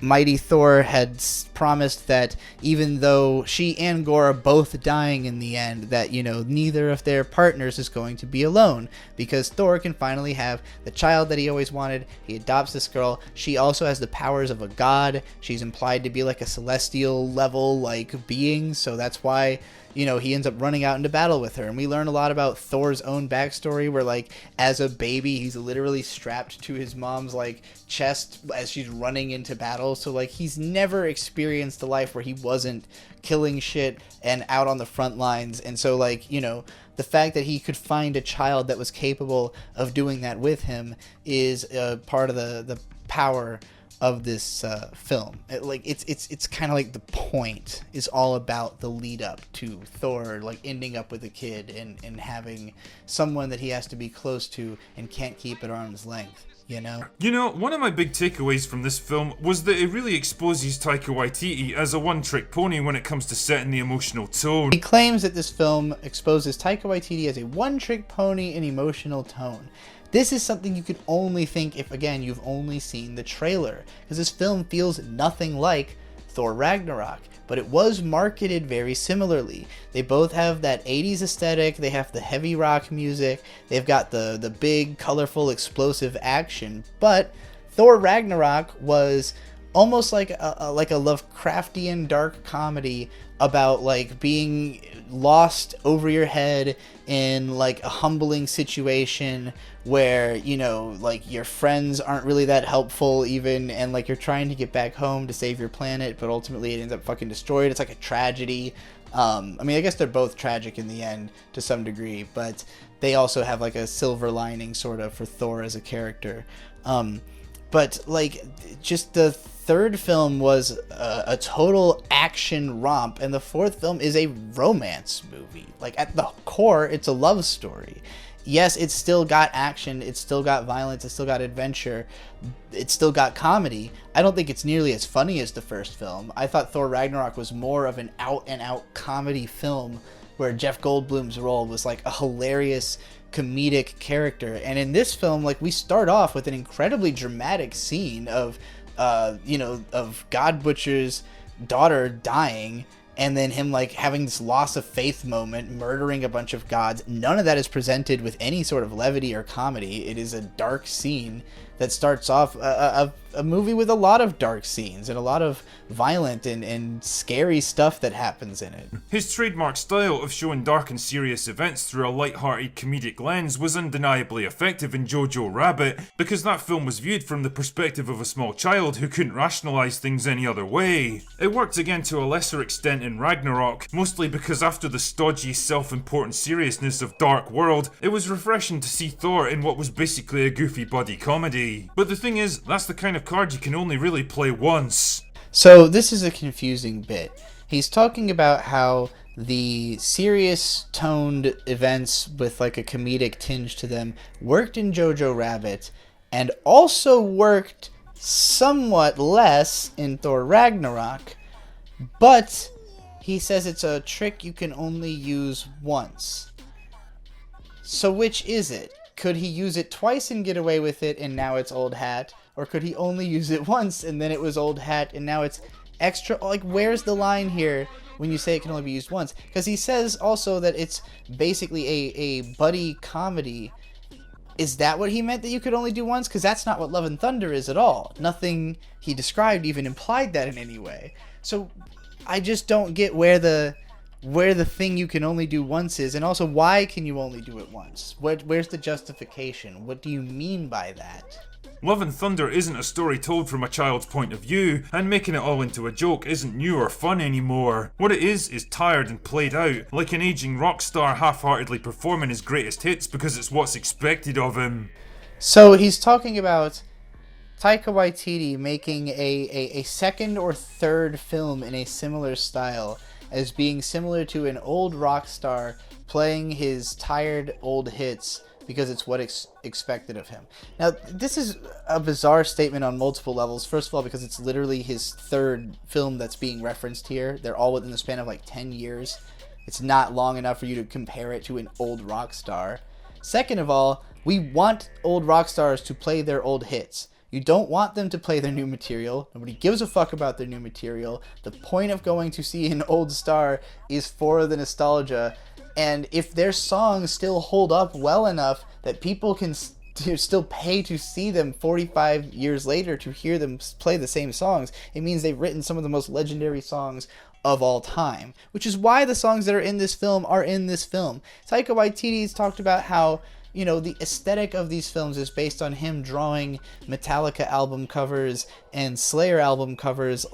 Mighty Thor had promised that even though she and Gore are both dying in the end, that, you know, neither of their partners is going to be alone, because Thor can finally have the child that he always wanted. He adopts this girl. She also has the powers of a god. She's implied to be like a celestial level like being, so that's why, you know, he ends up running out into battle with her. And we learn a lot about Thor's own backstory, where, like, as a baby, he's literally strapped to his mom's, like, chest as she's running into battle. So, like, he's never experienced a life where he wasn't killing shit and out on the front lines. And so, like, you know, the fact that he could find a child that was capable of doing that with him is part of the power of this film. It's kind of like the point is all about the lead up to Thor, like, ending up with a kid and having someone that he has to be close to and can't keep at arm's length. You know, one of my big takeaways from this film was that it really exposes Taika Waititi as a one-trick pony when it comes to setting the emotional tone. He claims that this film exposes Taika Waititi as a one-trick pony in emotional tone. This is something you could only think if, again, you've only seen the trailer, because this film feels nothing like Thor Ragnarok, but it was marketed very similarly. They both have that 80s aesthetic, they have the heavy rock music, they've got the big, colorful, explosive action, but Thor Ragnarok was almost like a Lovecraftian dark comedy about, like, being lost over your head in, like, a humbling situation where, you know, like, your friends aren't really that helpful even, and, like, you're trying to get back home to save your planet, but ultimately it ends up fucking destroyed. It's like a tragedy. I mean, I guess they're both tragic in the end to some degree, but they also have, like, a silver lining sort of for Thor as a character. But, like, just the third film was a total action romp, and the fourth film is a romance movie. Like, at the core, it's a love story. Yes, it's still got action, it's still got violence, it's still got adventure, it's still got comedy. I don't think it's nearly as funny as the first film. I thought Thor Ragnarok was more of an out-and-out comedy film where Jeff Goldblum's role was, like, a hilarious comedic character. And in this film, like, we start off with an incredibly dramatic scene of of God Butcher's daughter dying, and then him, like, having this loss of faith moment, murdering a bunch of gods. None of that is presented with any sort of levity or comedy. It is a dark scene that starts off a movie with a lot of dark scenes and a lot of violent and scary stuff that happens in it. His trademark style of showing dark and serious events through a light-hearted comedic lens was undeniably effective in Jojo Rabbit, because that film was viewed from the perspective of a small child who couldn't rationalise things any other way. It worked again to a lesser extent in Ragnarok, mostly because after the stodgy, self-important seriousness of Dark World, it was refreshing to see Thor in what was basically a goofy buddy comedy. But the thing is, that's the kind of card you can only really play once. So this is a confusing bit. He's talking about how the serious toned events with, like, a comedic tinge to them worked in Jojo Rabbit, and also worked somewhat less in Thor Ragnarok, but he says it's a trick you can only use once. So which is it? Could he use it twice and get away with it and now it's old hat? Or could he only use it once and then it was old hat and now it's extra? Like, where's the line here when you say it can only be used once? Because he says also that it's basically a buddy comedy. Is that what he meant, that you could only do once? Because that's not what Love and Thunder is at all. Nothing he described even implied that in any way. So I just don't get where the thing you can only do once is, and also why can you only do it once? Where's the justification? What do you mean by that? Love and Thunder isn't a story told from a child's point of view, and making it all into a joke isn't new or fun anymore. What it is tired and played out, like an aging rock star half-heartedly performing his greatest hits because it's what's expected of him. So he's talking about Taika Waititi making a second or third film in a similar style as being similar to an old rock star playing his tired old hits because it's what expected of him. Now, this is a bizarre statement on multiple levels. First of all, because it's literally his third film that's being referenced here. They're all within the span of like 10 years. It's not long enough for you to compare it to an old rock star. Second of all, we want old rock stars to play their old hits. You don't want them to play their new material. Nobody gives a fuck about their new material. The point of going to see an old star is for the nostalgia. And if their songs still hold up well enough that people can still pay to see them 45 years later to hear them play the same songs, it means they've written some of the most legendary songs of all time, which is why the songs that are in this film are in this film. Taika Waititi's talked about how, you know, the aesthetic of these films is based on him drawing Metallica album covers and Slayer album covers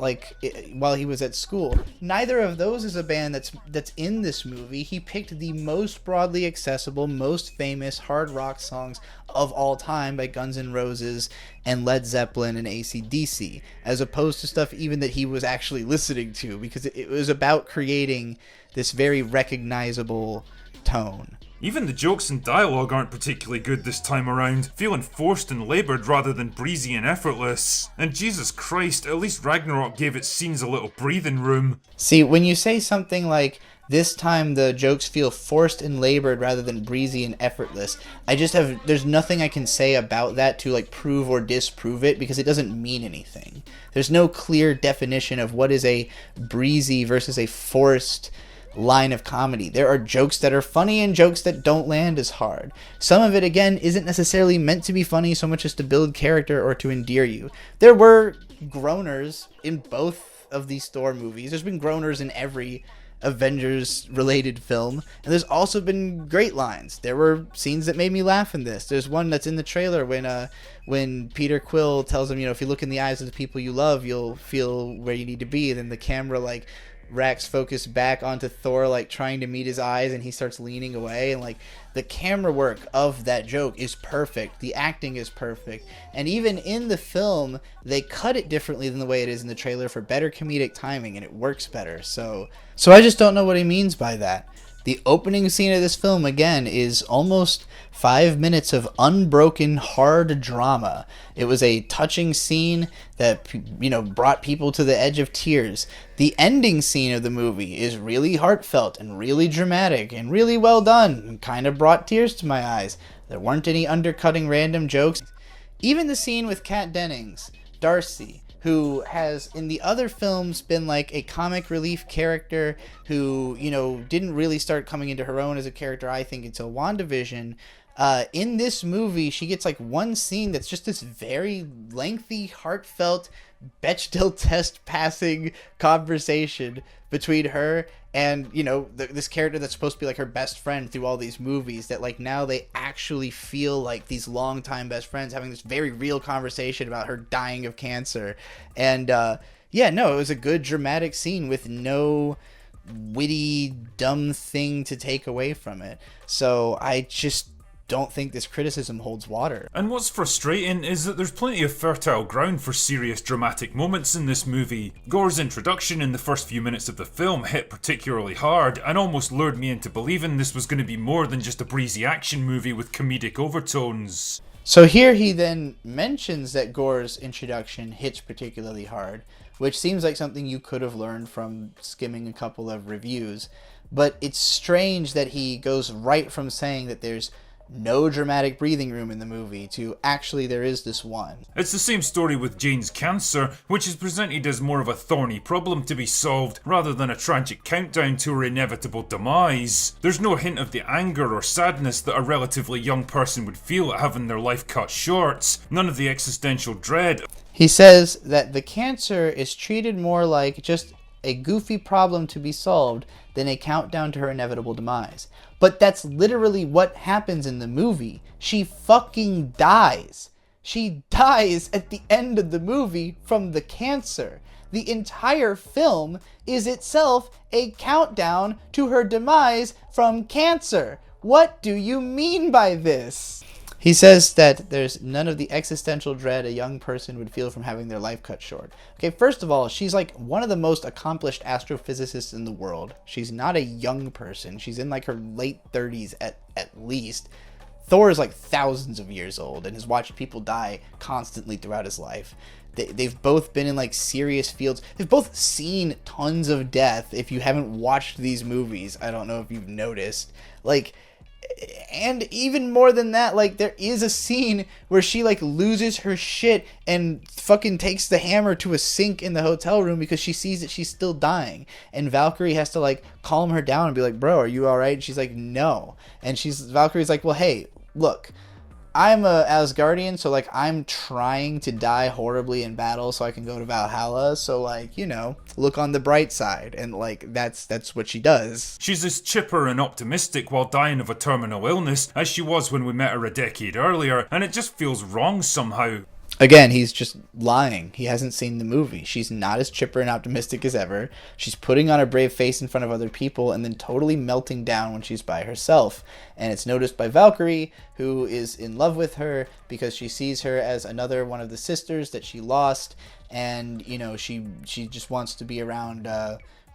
while he was at school. Neither of those is a band that's in this movie. He picked the most broadly accessible, most famous hard rock songs of all time by Guns N' Roses and Led Zeppelin and AC/DC, as opposed to stuff even that he was actually listening to, because it was about creating this very recognizable tone. Even the jokes and dialogue aren't particularly good this time around, feeling forced and laboured rather than breezy and effortless. And Jesus Christ, at least Ragnarok gave its scenes a little breathing room. See, when you say something like, this time the jokes feel forced and laboured rather than breezy and effortless, there's nothing I can say about that to prove or disprove it, because it doesn't mean anything. There's no clear definition of what is a breezy versus a forced line of comedy. There are jokes that are funny and jokes that don't land as hard. Some of it, again, isn't necessarily meant to be funny so much as to build character or to endear you. There were groaners in both of these Thor movies. There's been groaners in every Avengers related film, and there's also been great lines. There were scenes that made me laugh in this. There's one that's in the trailer when Peter Quill tells him, if you look in the eyes of the people you love, you'll feel where you need to be, and then the camera racks focus back onto Thor trying to meet his eyes, and he starts leaning away, and the camera work of that joke is perfect. The acting is perfect, and even in the film they cut it differently than the way it is in the trailer for better comedic timing, and it works better. So I just don't know what he means by that. The opening scene of this film, again, is almost 5 minutes of unbroken hard drama. It was a touching scene that, brought people to the edge of tears. The ending scene of the movie is really heartfelt and really dramatic and really well done, and kind of brought tears to my eyes. There weren't any undercutting random jokes. Even the scene with Kat Dennings, Darcy, who has in the other films been a comic relief character who, didn't really start coming into her own as a character, I think, until WandaVision. In this movie, she gets one scene that's just this very lengthy, heartfelt, Bechdel test passing conversation between her and, this character that's supposed to be her best friend through all these movies, that now they actually feel like these longtime best friends having this very real conversation about her dying of cancer. And it was a good dramatic scene with no witty, dumb thing to take away from it. So I just don't think this criticism holds water. And what's frustrating is that there's plenty of fertile ground for serious dramatic moments in this movie. Gore's introduction in the first few minutes of the film hit particularly hard and almost lured me into believing this was going to be more than just a breezy action movie with comedic overtones. So here he then mentions that Gore's introduction hits particularly hard, which seems like something you could have learned from skimming a couple of reviews. But it's strange that he goes right from saying that there's no dramatic breathing room in the movie to actually there is this one. It's the same story with Jane's cancer, which is presented as more of a thorny problem to be solved rather than a tragic countdown to her inevitable demise. There's no hint of the anger or sadness that a relatively young person would feel at having their life cut short, none of the existential dread. He says that the cancer is treated more like just a goofy problem to be solved than a countdown to her inevitable demise. But that's literally what happens in the movie. She fucking dies. She dies at the end of the movie from the cancer. The entire film is itself a countdown to her demise from cancer. What do you mean by this? He says that there's none of the existential dread a young person would feel from having their life cut short. Okay, first of all, she's one of the most accomplished astrophysicists in the world. She's not a young person. She's in her late 30s at least. Thor is thousands of years old and has watched people die constantly throughout his life. They've both been in serious fields. They've both seen tons of death. If you haven't watched these movies, I don't know if you've noticed. And even more than that, like, there is a scene where she, like, loses her shit and fucking takes the hammer to a sink in the hotel room because she sees that she's still dying. And Valkyrie has to, like, calm her down and be like, bro, are you alright? And she's like, no. And Valkyrie's like, well, hey, look, I'm a Asgardian, so, like, I'm trying to die horribly in battle so I can go to Valhalla. So, like, you know, look on the bright side. And, like, that's what she does. She's as chipper and optimistic while dying of a terminal illness as she was when we met her a decade earlier, and it just feels wrong somehow. Again, he's just lying. He hasn't seen the movie. She's not as chipper and optimistic as ever. She's putting on a brave face in front of other people and then totally melting down when she's by herself. And it's noticed by Valkyrie, who is in love with her because she sees her as another one of the sisters that she lost. And, you know, she just wants to be around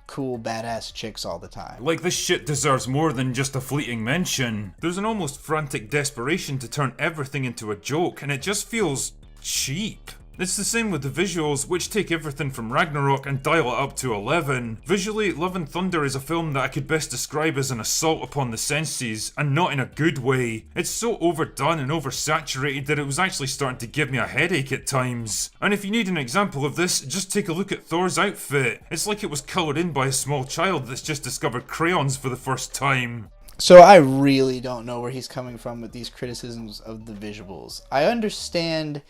cool, badass chicks all the time. Like, this shit deserves more than just a fleeting mention. There's an almost frantic desperation to turn everything into a joke, and it just feels cheap. It's the same with the visuals, which take everything from Ragnarok and dial it up to 11. Visually, Love and Thunder is a film that I could best describe as an assault upon the senses, and not in a good way. It's so overdone and oversaturated that it was actually starting to give me a headache at times. And if you need an example of this, just take a look at Thor's outfit. It's like it was coloured in by a small child that's just discovered crayons for the first time. So I really don't know where he's coming from with these criticisms of the visuals. I understand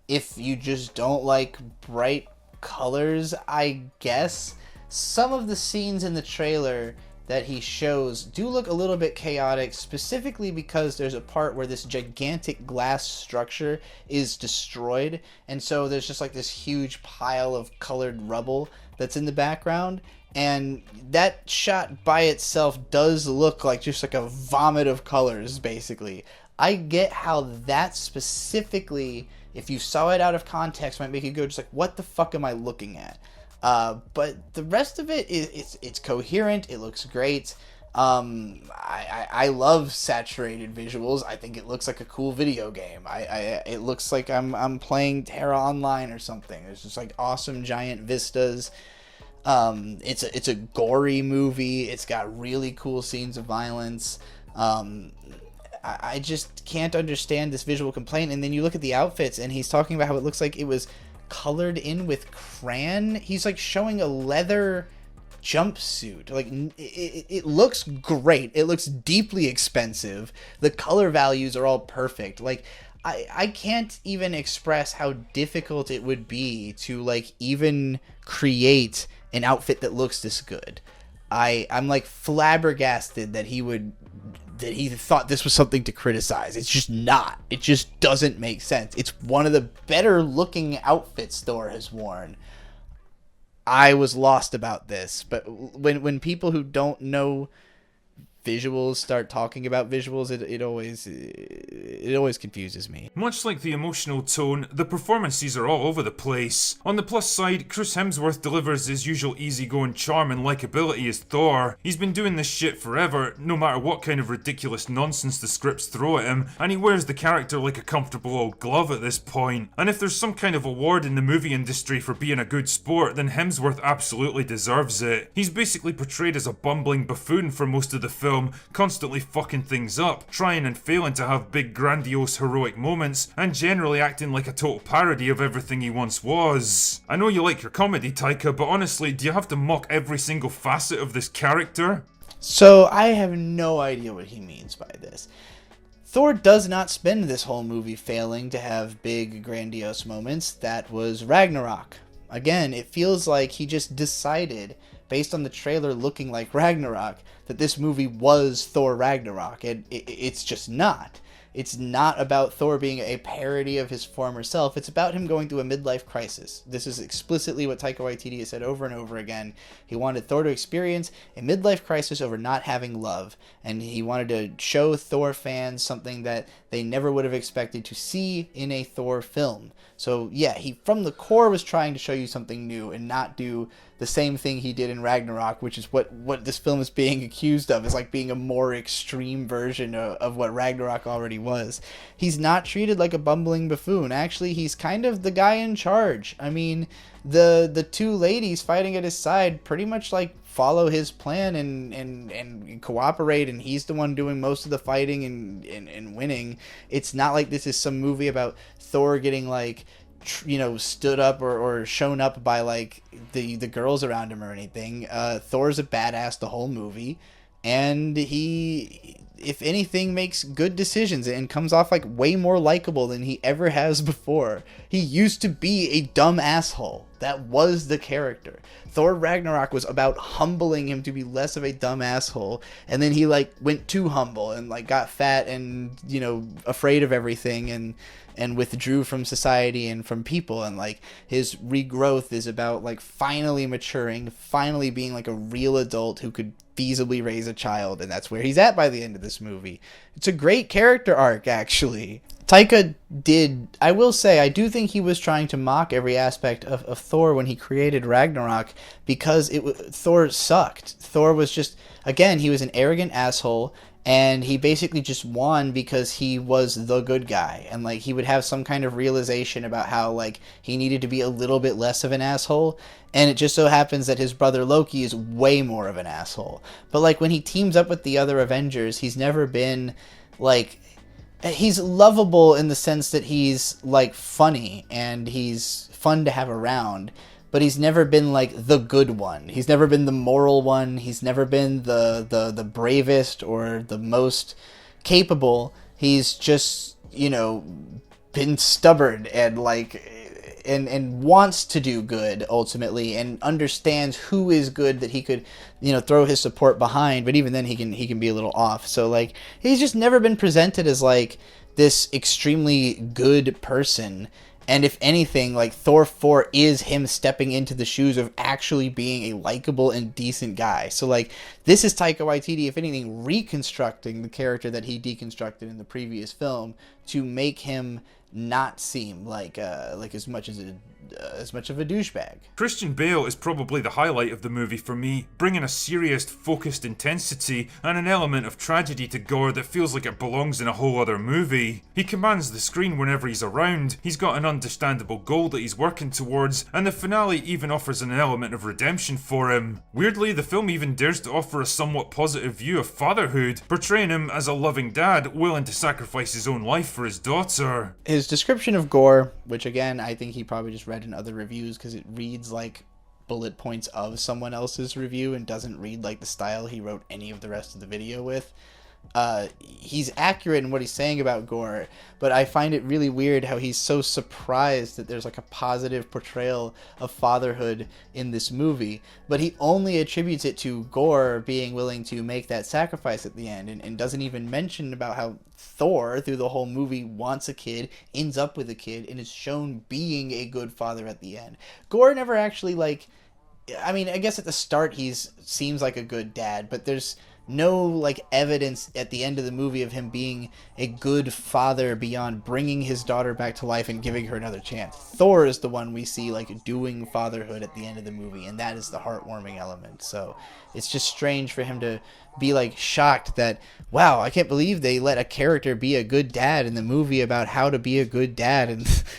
if you just don't like bright colors, I guess. Some of the scenes in the trailer that he shows do look a little bit chaotic, specifically because there's a part where this gigantic glass structure is destroyed, and so there's just like this huge pile of colored rubble that's in the background, and that shot by itself does look like just like a vomit of colors, basically. I get how that specifically, if you saw it out of context, might make you go just like, what the fuck am I looking at? But the rest of it is it's coherent. It looks great. I love saturated visuals. I think it looks like a cool video game. It looks like I'm playing Terra Online or something. There's just like awesome giant vistas. It's a gory movie. It's got really cool scenes of violence. I just can't understand this visual complaint. And then you look at the outfits, and he's talking about how it looks like it was colored in with crayon. He's like showing a leather jumpsuit. Like, it looks great. It looks deeply expensive. The color values are all perfect. Like, I can't even express how difficult it would be to like even create an outfit that looks this good. I'm like flabbergasted that he thought this was something to criticize. It's just not. It just doesn't make sense. It's one of the better looking outfits Thor has worn. I was lost about this, but when people who don't know visuals start talking about visuals, it always confuses me. Much like the emotional tone, the performances are all over the place. On the plus side, Chris Hemsworth delivers his usual easygoing charm and likability as Thor. He's been doing this shit forever, no matter what kind of ridiculous nonsense the scripts throw at him, and he wears the character like a comfortable old glove at this point. And if there's some kind of award in the movie industry for being a good sport, then Hemsworth absolutely deserves it. He's basically portrayed as a bumbling buffoon for most of the film, constantly fucking things up, trying and failing to have big grandiose heroic moments, and generally acting like a total parody of everything he once was. I know you like your comedy, Taika, but honestly, do you have to mock every single facet of this character? So I have no idea what he means by this. Thor does not spend this whole movie failing to have big grandiose moments. That was Ragnarok. Again, it feels like he just decided, based on the trailer looking like Ragnarok, that this movie was Thor Ragnarok, and it's just not. It's not about Thor being a parody of his former self. It's about him going through a midlife crisis. This is explicitly what Taika Waititi has said over and over again. He wanted Thor to experience a midlife crisis over not having love, and he wanted to show Thor fans something that they never would have expected to see in a Thor film. So yeah, he from the core was trying to show you something new and not do the same thing he did in Ragnarok, which is what this film is being accused of, is like being a more extreme version of what Ragnarok already was. He's not treated like a bumbling buffoon. Actually, he's kind of the guy in charge. I mean, the two ladies fighting at his side pretty much like follow his plan and cooperate, and he's the one doing most of the fighting and winning. It's not like this is some movie about Thor getting like stood up or shown up by like the girls around him or anything. Thor's a badass the whole movie, and he, if anything, makes good decisions and comes off like way more likable than he ever has before. He used to be a dumb asshole. That was the character. Thor Ragnarok was about humbling him to be less of a dumb asshole, and then he like went too humble and like got fat and afraid of everything and withdrew from society and from people, and like his regrowth is about like finally maturing, finally being like a real adult who could feasibly raise a child, and that's where he's at by the end of this movie. It's a great character arc, actually. Taika did, I will say, I do think he was trying to mock every aspect of Thor when he created Ragnarok, because Thor sucked. Thor was just, again, he was an arrogant asshole, and he basically just won because he was the good guy, and like he would have some kind of realization about how like he needed to be a little bit less of an asshole, and it just so happens that his brother Loki is way more of an asshole. But like when he teams up with the other Avengers, he's never been like, he's lovable in the sense that he's like funny and he's fun to have around, but he's never been like the good one. He's never been the moral one. He's never been the bravest or the most capable. He's just, been stubborn and like and wants to do good ultimately, and understands who is good that he could throw his support behind, but even then he can be a little off. So like he's just never been presented as like this extremely good person. And if anything, like Thor 4 is him stepping into the shoes of actually being a likable and decent guy. So like this is Taika Waititi, if anything, reconstructing the character that he deconstructed in the previous film to make him not seem like as much of a douchebag. Christian Bale is probably the highlight of the movie for me, bringing a serious, focused intensity and an element of tragedy to Gore that feels like it belongs in a whole other movie. He commands the screen whenever he's around, he's got an understandable goal that he's working towards, and the finale even offers an element of redemption for him. Weirdly, the film even dares to offer a somewhat positive view of fatherhood, portraying him as a loving dad willing to sacrifice his own life for his daughter. His description of Gore, which again I think he probably just read in other reviews because it reads like bullet points of someone else's review and doesn't read like the style he wrote any of the rest of the video with. He's accurate in what he's saying about Gore, but I find it really weird how he's so surprised that there's like a positive portrayal of fatherhood in this movie, but he only attributes it to Gore being willing to make that sacrifice at the end, and doesn't even mention about how Thor through the whole movie wants a kid, ends up with a kid, and is shown being a good father at the end. Gore never actually like, I mean, I guess at the start seems like a good dad, but there's no like evidence at the end of the movie of him being a good father beyond bringing his daughter back to life and giving her another chance. Thor is the one we see like doing fatherhood at the end of the movie, and that is the heartwarming element. So it's just strange for him to be like shocked that, wow, I can't believe they let a character be a good dad in the movie about how to be a good dad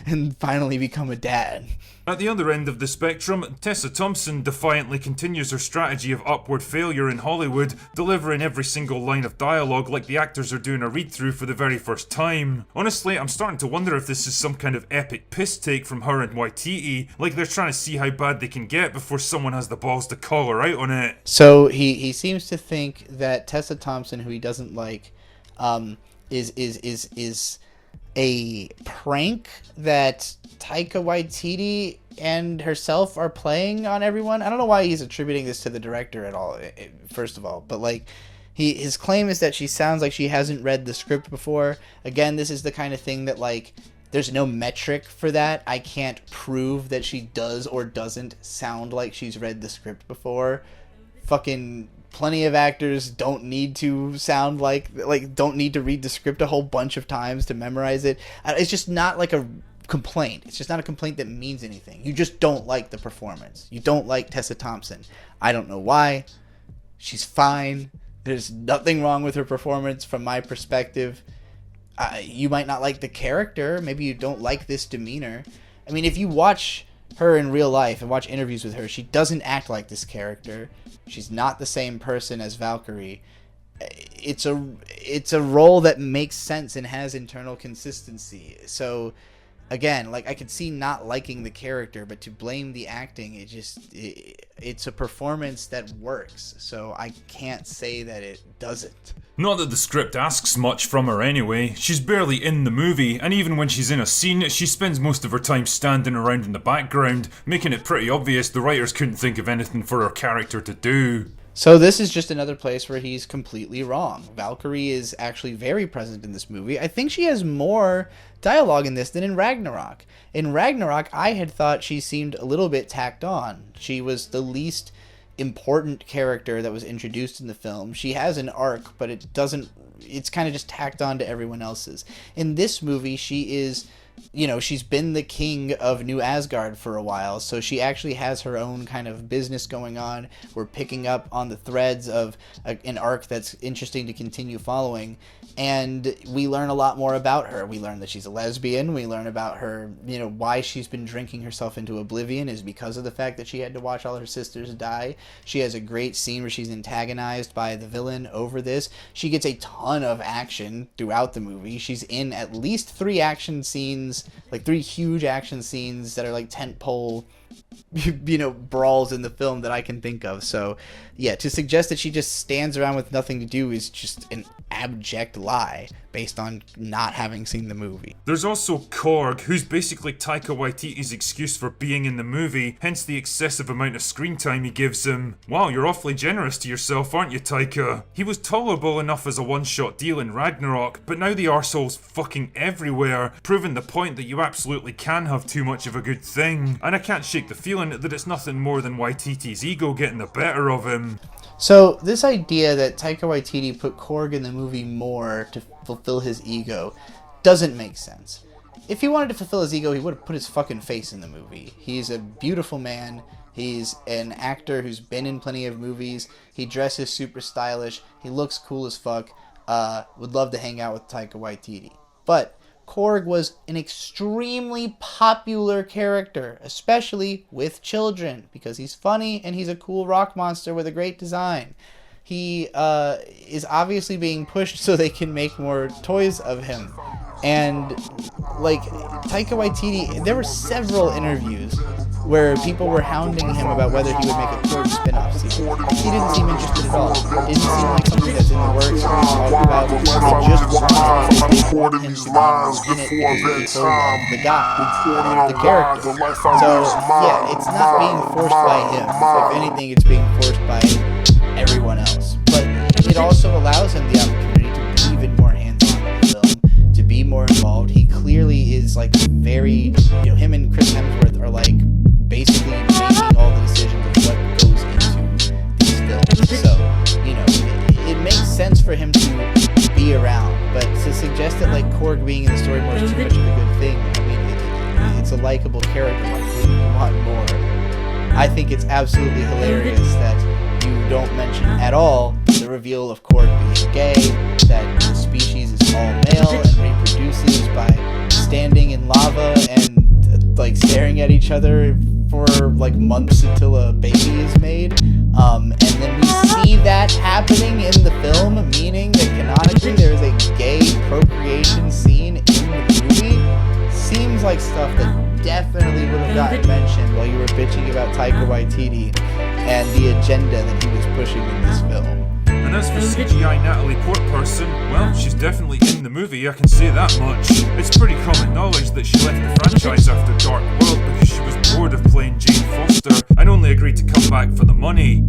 and finally become a dad. At the other end of the spectrum, Tessa Thompson defiantly continues her strategy of upward failure in Hollywood, delivering every single line of dialogue like the actors are doing a read-through for the very first time. Honestly, I'm starting to wonder if this is some kind of epic piss take from her and Waititi, like they're trying to see how bad they can get before someone has the balls to call her out on it. So he seems to think that Tessa Thompson, who he doesn't like, is a prank that Taika Waititi and herself are playing on everyone. I don't know why he's attributing this to the director at all, first of all, but like his claim is that she sounds like she hasn't read the script before. Again, this is the kind of thing that like there's no metric for that. I can't prove that she does or doesn't sound like she's read the script before. Fucking plenty of actors don't need to sound like don't need to read the script a whole bunch of times to memorize it. It's just not like a complaint. It's just not a complaint that means anything. You just don't like the performance. You don't like Tessa Thompson. I don't know why. She's fine. There's nothing wrong with her performance from my perspective. You might not like the character. Maybe you don't like this demeanor. I mean, if you watch her in real life and watch interviews with her, she doesn't act like this character. She's not the same person as Valkyrie. It's a role that makes sense and has internal consistency. So again, like, I could see not liking the character, but to blame the acting, it's a performance that works. So I can't say that it doesn't. Not that the script asks much from her anyway. She's barely in the movie, and even when she's in a scene, she spends most of her time standing around in the background, making it pretty obvious the writers couldn't think of anything for her character to do. So this is just another place where he's completely wrong. Valkyrie is actually very present in this movie. I think she has more dialogue in this than in Ragnarok. In Ragnarok, I had thought she seemed a little bit tacked on. She was the least important character that was introduced in the film. She has an arc, but it's kind of just tacked on to everyone else's. In this movie, she is, she's been the king of New Asgard for a while, so she actually has her own kind of business going on. We're picking up on the threads of an arc that's interesting to continue following, and we learn a lot more about her. We learn that she's a lesbian. We learn about her, why she's been drinking herself into oblivion is because of the fact that she had to watch all her sisters die. She has a great scene where she's antagonized by the villain over this. She gets a ton of action throughout the movie. She's in at least 3 action scenes, like 3 huge action scenes that are like tentpole, brawls in the film that I can think of. So yeah, to suggest that she just stands around with nothing to do is just an abject lie based on not having seen the movie. There's also Korg, who's basically Taika Waititi's excuse for being in the movie, hence the excessive amount of screen time he gives him. Wow, you're awfully generous to yourself, aren't you, Taika? He was tolerable enough as a one-shot deal in Ragnarok, but now the arsehole's fucking everywhere, proving the point that you absolutely can have too much of a good thing. And I can't shake the feeling that it's nothing more than Waititi's ego getting the better of him. So this idea that Taika Waititi put Korg in the movie more to fulfill his ego doesn't make sense. If he wanted to fulfill his ego, he would have put his fucking face in the movie. He's a beautiful man. He's an actor who's been in plenty of movies. He dresses super stylish. He looks cool as fuck. Would love to hang out with Taika Waititi. But Korg was an extremely popular character, especially with children, because he's funny and he's a cool rock monster with a great design. He is obviously being pushed so they can make more toys of him. And, like, Taika Waititi, there were several interviews where people were hounding him about whether he would make a Korg spin-off season. He didn't seem interested at all. It didn't seem like something that's in the works or talked about. They just wanted him to be in it because the guy, the character. So, yeah, it's not being forced by him. If anything, it's being forced by everyone else. But it also allows him the opportunity to be even more hands-on in the film, to be more involved. He clearly is, like, very, him and Chris Hemsworth are, like, basically making all the decisions of what goes into these films. So, it makes sense for him to be around, but to suggest that, like, Korg being in the story more is too much of a good thing, I mean, it's a likable character. You want more. I think it's absolutely hilarious that you don't mention at all the reveal of Korg being gay, that the species is all male and reproduces by standing in lava and, like, staring at each other for, like, months until a baby is made. And then we see that happening in the film, meaning that canonically there is a gay procreation scene in the movie. Seems like stuff that definitely would have gotten mentioned while you were bitching about Taika Waititi and the agenda that he was pushing in this film. And as for CGI Natalie Portman, well, she's definitely in the movie, I can say that much. It's pretty common knowledge that she left the franchise after Dark World because she was bored of playing Jane Foster and only agreed to come back for the money.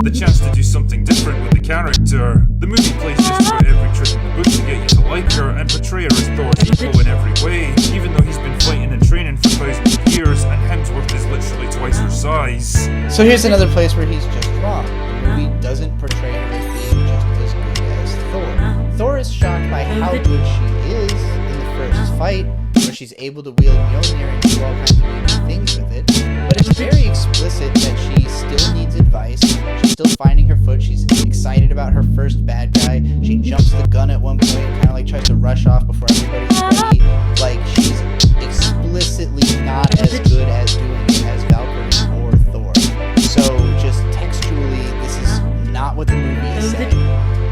The chance to do something different with the character. The movie plays just about every trick in the book to get you to like her and portray her as Thor's equal in every way, even though he's been fighting and training for thousands of years and Hemsworth is literally twice her size. So here's another place where he's just wrong. The movie doesn't portray her as being just as good as Thor. Thor is shocked by how good she is in the first fight, where she's able to wield Mjolnir and do all kinds of unique things with it, but it's very explicit that she still needs advice, she still finding her foot. She's excited about her first bad guy. She jumps the gun at one point, kind of like tries to rush off before everybody's ready. Like, she's explicitly not as good as doing it as Valkyrie or Thor. So just textually, this is not what the movie is saying.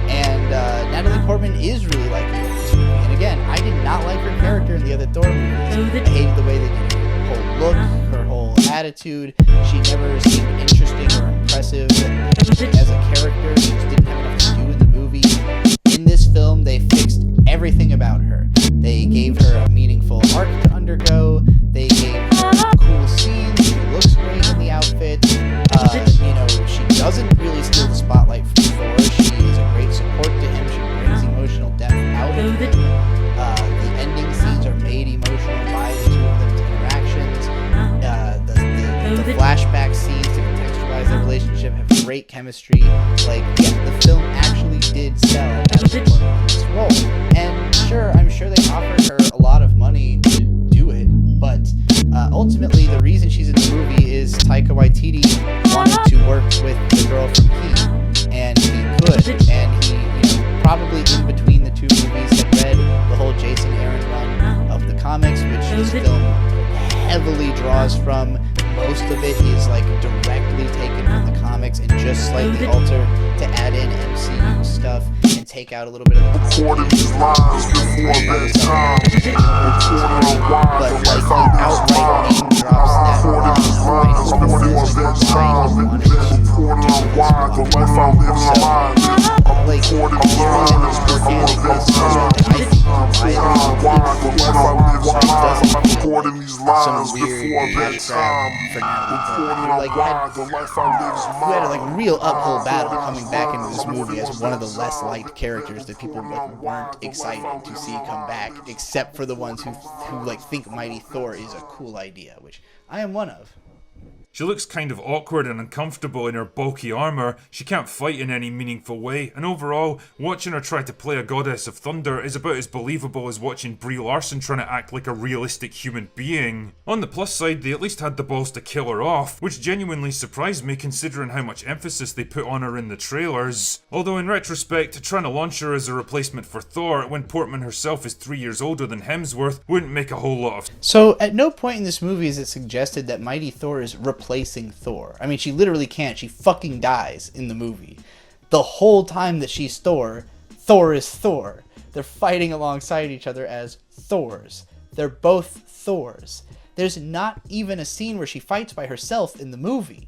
And Natalie Portman is really liking this movie. And again, I did not like her character in the other Thor movies. I hated the way they did her whole look, her whole attitude. She never seemed interesting or impressive as a character. She just didn't have enough to do in the movie. In this film, they fixed everything about her. They gave her a meaningful arc to undergo. They gave her cool scenes. She looks great in the outfit. She doesn't really steal the spotlight from Thor. She is a great support to him. She brings emotional depth out of him. The ending scenes are made emotional by the two of them's interactions. The flashback scenes to contextualize their relationship have great chemistry. The film actually did sell Natalie Portman in this role. And sure, I'm sure they offered her a lot of money to do it, but ultimately the reason she's in the movie is Taika Waititi wanted to work with the girl from Heat, and he could, and he, probably in between the two movies had read the whole Jason Aaron run of the comics, which this film heavily draws from. Most of it is directly taken from the comics and just slightly altered to add in MCU stuff and take out a little bit of the Recording these lines before bedtime. but he outright name drops that Recording these lines before bedtime. Reporting on why the life I live in my mind. Recording these lines before bedtime. Recording these lines before bedtime. For Natalie Portman. You had a real uphill battle coming back into this movie as one of the less liked characters that people weren't excited to see come back, except for the ones who think Mighty Thor is a cool idea, which I am one of. She looks kind of awkward and uncomfortable in her bulky armor. She can't fight in any meaningful way, and overall, watching her try to play a goddess of thunder is about as believable as watching Brie Larson trying to act like a realistic human being. On the plus side, they at least had the balls to kill her off, which genuinely surprised me considering how much emphasis they put on her in the trailers. Although in retrospect, trying to launch her as a replacement for Thor when Portman herself is 3 years older than Hemsworth wouldn't make a whole lot of sense. So at no point in this movie is it suggested that Mighty Thor is replacing Thor. I mean, she literally can't. She fucking dies in the movie. The whole time that she's Thor, Thor is Thor. They're fighting alongside each other as Thors. They're both Thors. There's not even a scene where she fights by herself in the movie.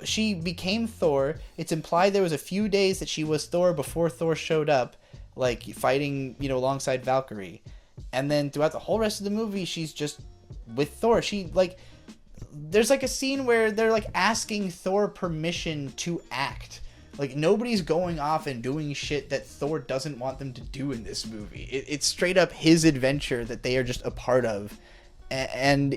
She became Thor. It's implied there was a few days that she was Thor before Thor showed up, fighting, alongside Valkyrie. And then throughout the whole rest of the movie, she's just with Thor. There's a scene where they're asking Thor permission to act. Nobody's going off and doing shit that Thor doesn't want them to do in this movie. It's straight up his adventure that they are just a part of. And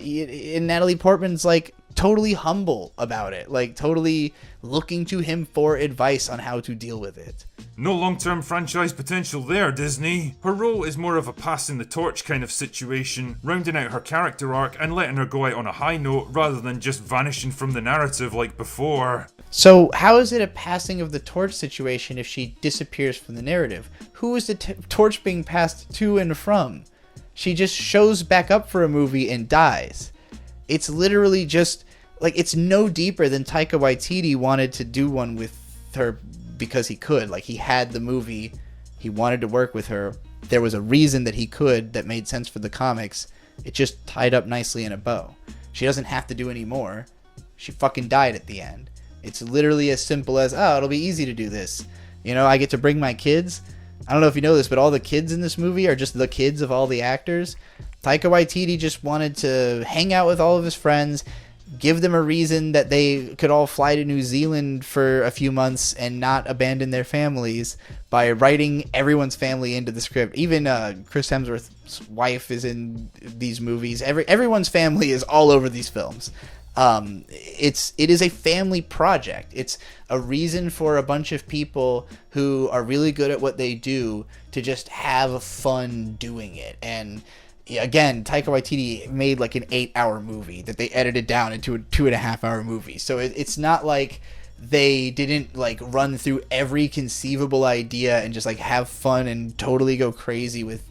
Natalie Portman's totally humble about it. Totally looking to him for advice on how to deal with it. No long-term franchise potential there, Disney. Her role is more of a passing the torch kind of situation, rounding out her character arc and letting her go out on a high note rather than just vanishing from the narrative like before. So how is it a passing of the torch situation if she disappears from the narrative? Who is the torch being passed to and from? She just shows back up for a movie and dies. It's literally just, it's no deeper than Taika Waititi wanted to do one with her because he could. He had the movie, he wanted to work with her. There was a reason that he could that made sense for the comics. It just tied up nicely in a bow. She doesn't have to do any more. She fucking died at the end. It's literally as simple as, it'll be easy to do this. I get to bring my kids. I don't know if you know this, but all the kids in this movie are just the kids of all the actors. Taika Waititi just wanted to hang out with all of his friends, give them a reason that they could all fly to New Zealand for a few months and not abandon their families by writing everyone's family into the script. Even Chris Hemsworth's wife is in these movies. Everyone's family is all over these films. It is a family project. It's a reason for a bunch of people who are really good at what they do to just have fun doing it. And again, Taika Waititi made like an 8-hour movie that they edited down into a 2.5-hour movie. So it's not like they didn't like run through every conceivable idea and just like have fun and totally go crazy with,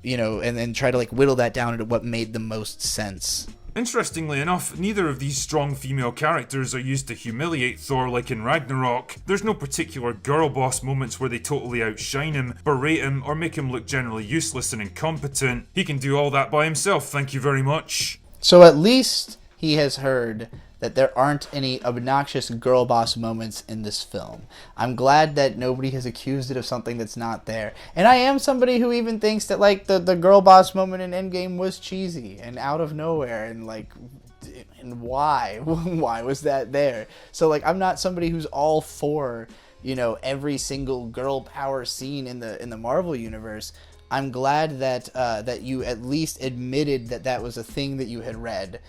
and then try to like whittle that down into what made the most sense. Interestingly enough, neither of these strong female characters are used to humiliate Thor like in Ragnarok. There's no particular girl boss moments where they totally outshine him, berate him, or make him look generally useless and incompetent. He can do all that by himself, thank you very much. So at least he has heard that there aren't any obnoxious girl boss moments in this film. I'm glad that nobody has accused it of something that's not there. And I am somebody who even thinks that like the girl boss moment in Endgame was cheesy and out of nowhere, and like, and why? Why was that there? So like, I'm not somebody who's all for, every single girl power scene in the Marvel universe. I'm glad that that you at least admitted that that was a thing that you had read,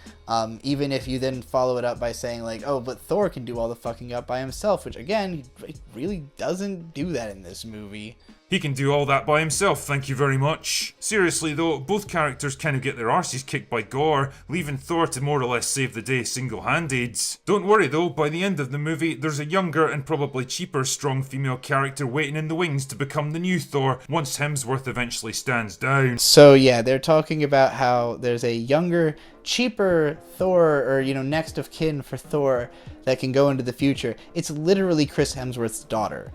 even if you then follow it up by saying like, oh, but Thor can do all the fucking up by himself, which again, he really doesn't do that in this movie. He can do all that by himself, thank you very much. Seriously though, both characters kind of get their arses kicked by Gore, leaving Thor to more or less save the day single-handed. Don't worry though, by the end of the movie, there's a younger and probably cheaper strong female character waiting in the wings to become the new Thor once Hemsworth eventually stands down. So yeah, they're talking about how there's a younger, cheaper Thor, or next of kin for Thor that can go into the future. It's literally Chris Hemsworth's daughter.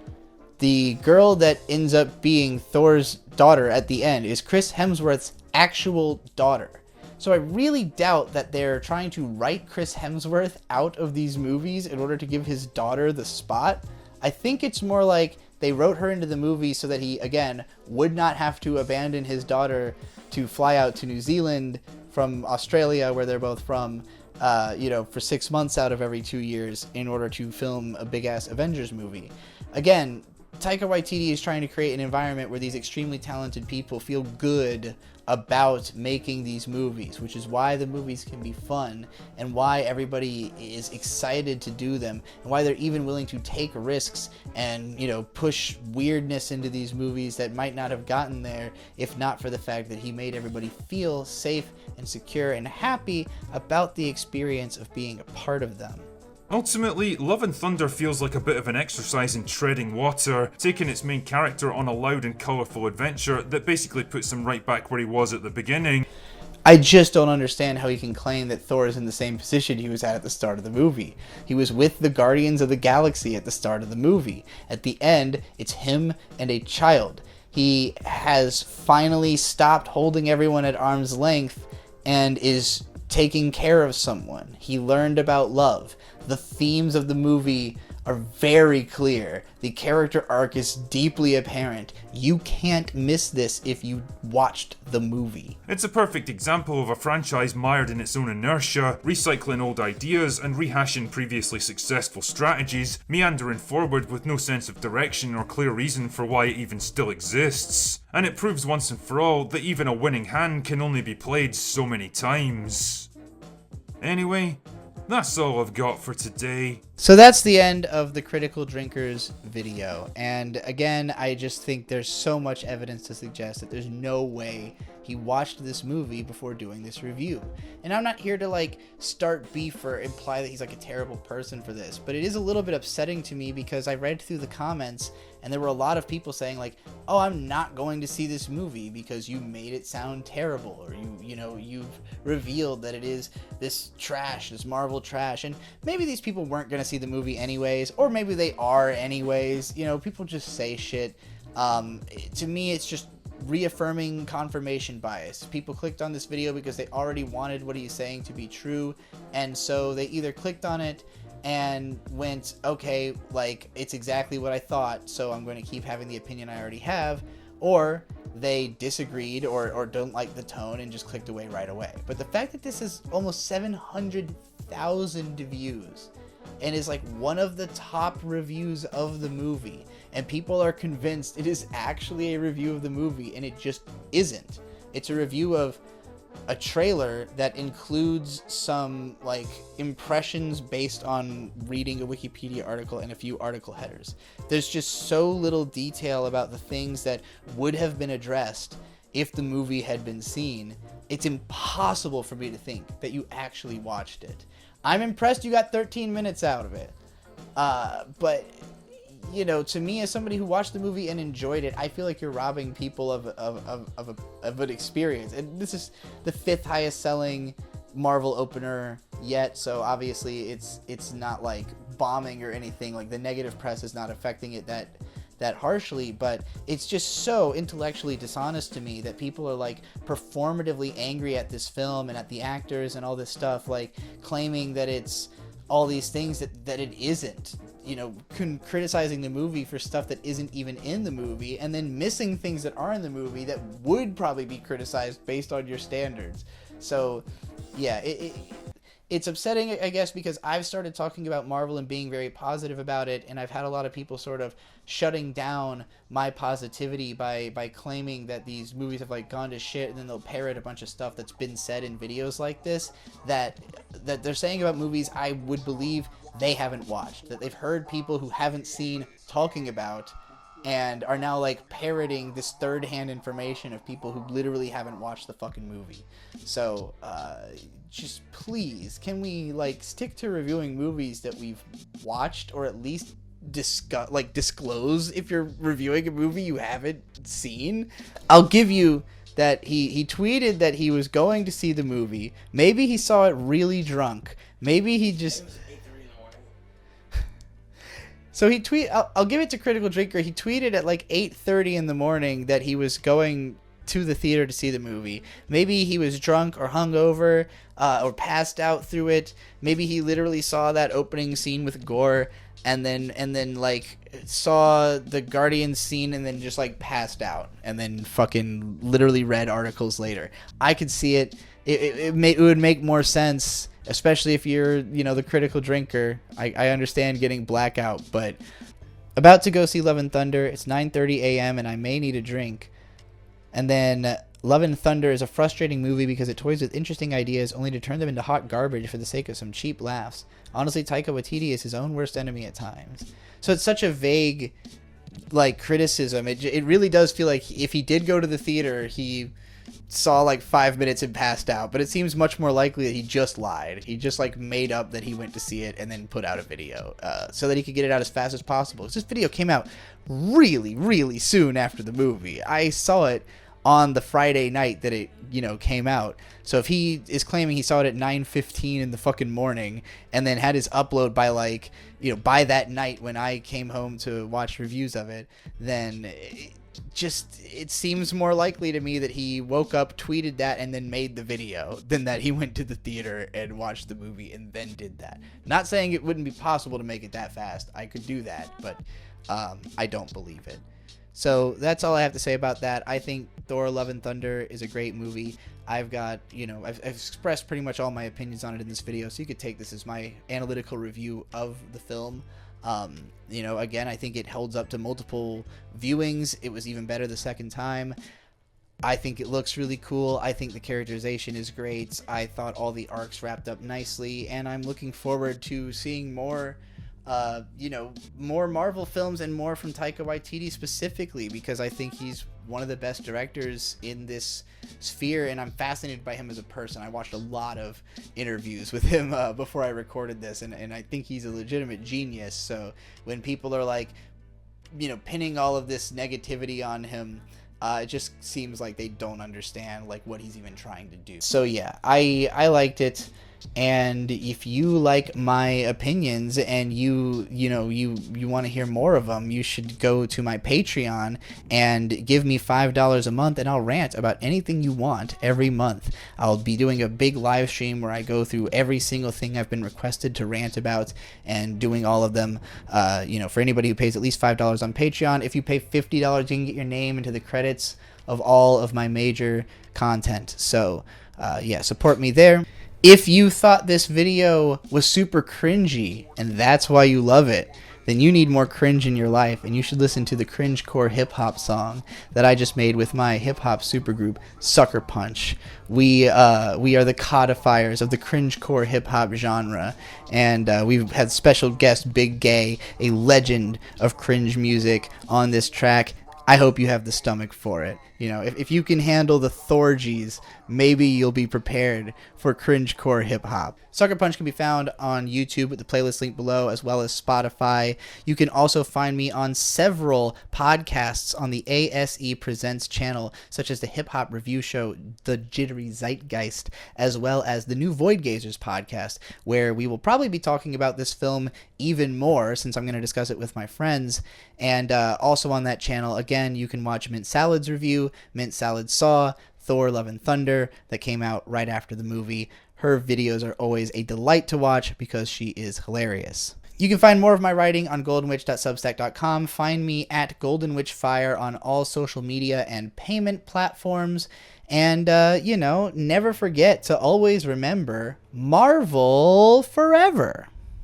The girl that ends up being Thor's daughter at the end is Chris Hemsworth's actual daughter. So I really doubt that they're trying to write Chris Hemsworth out of these movies in order to give his daughter the spot. I think it's more like they wrote her into the movie so that he, again, would not have to abandon his daughter to fly out to New Zealand from Australia, where they're both from, for 6 months out of every 2 years in order to film a big-ass Avengers movie. Again, Taika Waititi is trying to create an environment where these extremely talented people feel good about making these movies, which is why the movies can be fun and why everybody is excited to do them and why they're even willing to take risks and, push weirdness into these movies that might not have gotten there if not for the fact that he made everybody feel safe and secure and happy about the experience of being a part of them. Ultimately, Love and Thunder feels like a bit of an exercise in treading water, taking its main character on a loud and colourful adventure that basically puts him right back where he was at the beginning. I just don't understand how he can claim that Thor is in the same position he was at the start of the movie. He was with the Guardians of the Galaxy at the start of the movie. At the end, it's him and a child. He has finally stopped holding everyone at arm's length and is taking care of someone. He learned about love. The themes of the movie are very clear. The character arc is deeply apparent. You can't miss this if you watched the movie. It's a perfect example of a franchise mired in its own inertia, recycling old ideas and rehashing previously successful strategies, meandering forward with no sense of direction or clear reason for why it even still exists. And it proves once and for all that even a winning hand can only be played so many times. Anyway, that's all I've got for today. So that's the end of the Critical Drinkers video. And again, I just think there's so much evidence to suggest that there's no way he watched this movie before doing this review. And I'm not here to like start beef or imply that he's like a terrible person for this, but it is a little bit upsetting to me because I read through the comments and there were a lot of people saying like, oh, I'm not going to see this movie because you made it sound terrible, or you've revealed that it is this trash, this Marvel trash. And maybe these people weren't going to see the movie anyways, or maybe they are anyways. People just say shit. To me, it's just reaffirming confirmation bias. People clicked on this video because they already wanted what he's saying to be true, and so they either clicked on it and went, okay, like, it's exactly what I thought, so I'm going to keep having the opinion I already have, or they disagreed or don't like the tone and just clicked away right away. But the fact that this is almost 700,000 views and is like one of the top reviews of the movie, and people are convinced it is actually a review of the movie, and it just isn't. It's a review of a trailer that includes some like impressions based on reading a Wikipedia article and a few article headers. There's just so little detail about the things that would have been addressed if the movie had been seen. It's impossible for me to think that you actually watched it. I'm impressed you got 13 minutes out of it. But you know, to me, as somebody who watched the movie and enjoyed it, I feel like you're robbing people of an experience. And this is the 5th highest selling Marvel opener yet, so obviously it's not like bombing or anything. Like, the negative press is not affecting it that harshly, but it's just so intellectually dishonest to me that people are like performatively angry at this film and at the actors and all this stuff, like claiming that it's all these things that it isn't, you know, criticizing the movie for stuff that isn't even in the movie, and then missing things that are in the movie that would probably be criticized based on your standards. So yeah, it's upsetting, I guess, because I've started talking about Marvel and being very positive about it, and I've had a lot of people sort of shutting down my positivity by claiming that these movies have like gone to shit, and then they'll parrot a bunch of stuff that's been said in videos like this that they're saying about movies I would believe they haven't watched, that they've heard people who haven't seen talking about, and are now like parroting this third-hand information of people who literally haven't watched the fucking movie. So just please, can we like stick to reviewing movies that we've watched, or at least disclose if you're reviewing a movie you haven't seen? I'll give you that he tweeted that he was going to see the movie. Maybe he saw it really drunk. Maybe he just... So he I'll give it to Critical Drinker. He tweeted at like 8:30 in the morning that he was going to the theater to see the movie. Maybe he was drunk or hungover or passed out through it. Maybe he literally saw that opening scene with gore and then like saw the Guardians scene and then just like passed out and then fucking literally read articles later. I could see it. It would make more sense, especially if you're, you know, the Critical Drinker. I understand getting blackout, but about to go see Love and Thunder. It's 9:30 a.m. and I may need a drink. And then Love and Thunder is a frustrating movie because it toys with interesting ideas only to turn them into hot garbage for the sake of some cheap laughs. Honestly, Taika Waititi is his own worst enemy at times. So it's such a vague like criticism. It really does feel like if he did go to the theater, he saw like 5 minutes and passed out, but it seems much more likely that he just lied. He just like made up that he went to see it and then put out a video so that he could get it out as fast as possible. This video came out really soon after the movie. I saw it on the Friday night that it, you know, came out. So if he is claiming he saw it at 9:15 in the fucking morning and then had his upload by like, you know, by that night when I came home to watch reviews of it, then it seems more likely to me that he woke up, tweeted that, and then made the video than that he went to the theater and watched the movie and then did that. Not saying it wouldn't be possible to make it that fast. I could do that, but I don't believe it. So that's all I have to say about that. I think Thor: Love and Thunder is a great movie. I've expressed pretty much all my opinions on it in this video, so you could take this as my analytical review of the film. You know, again, I think it holds up to multiple viewings. It was even better the second time. I think it looks really cool. I think the characterization is great. I thought all the arcs wrapped up nicely, and I'm looking forward to seeing more more Marvel films and more from Taika Waititi specifically, because I think he's one of the best directors in this sphere, and I'm fascinated by him as a person. I watched a lot of interviews with him before I recorded this, and I think he's a legitimate genius. So when people are like, you know, pinning all of this negativity on him, it just seems like they don't understand like what he's even trying to do. So yeah, I liked it. And if you like my opinions and you want to hear more of them, you should go to my Patreon and give me $5 a month, and I'll rant about anything you want every month. I'll be doing a big live stream where I go through every single thing I've been requested to rant about and doing all of them. For anybody who pays at least $5 on Patreon, if you pay $50, you can get your name into the credits of all of my major content. So support me there. If you thought this video was super cringy and that's why you love it, then you need more cringe in your life, and you should listen to the cringecore hip-hop song that I just made with my hip-hop supergroup, Sucker Punch. We are the codifiers of the cringecore hip-hop genre, and we've had special guest Big Gay, a legend of cringe music, on this track. I hope you have the stomach for it. You know, if you can handle the Thorgies maybe you'll be prepared for cringecore hip-hop. Sucker Punch can be found on YouTube with the playlist link below, as well as Spotify. You can also find me on several podcasts on the ASE Presents channel, such as the hip-hop review show, The Jittery Zeitgeist, as well as the new Void Gazers podcast, where we will probably be talking about this film even more, since I'm going to discuss it with my friends. And also on that channel, again, you can watch Mint Salad's review, Mint Salad Saw, Thor Love and Thunder, that came out right after the movie. Her videos are always a delight to watch because she is hilarious. You can find more of my writing on goldenwitch.substack.com. Find me at goldenwitchfire on all social media and payment platforms. And, never forget to always remember, Marvel forever.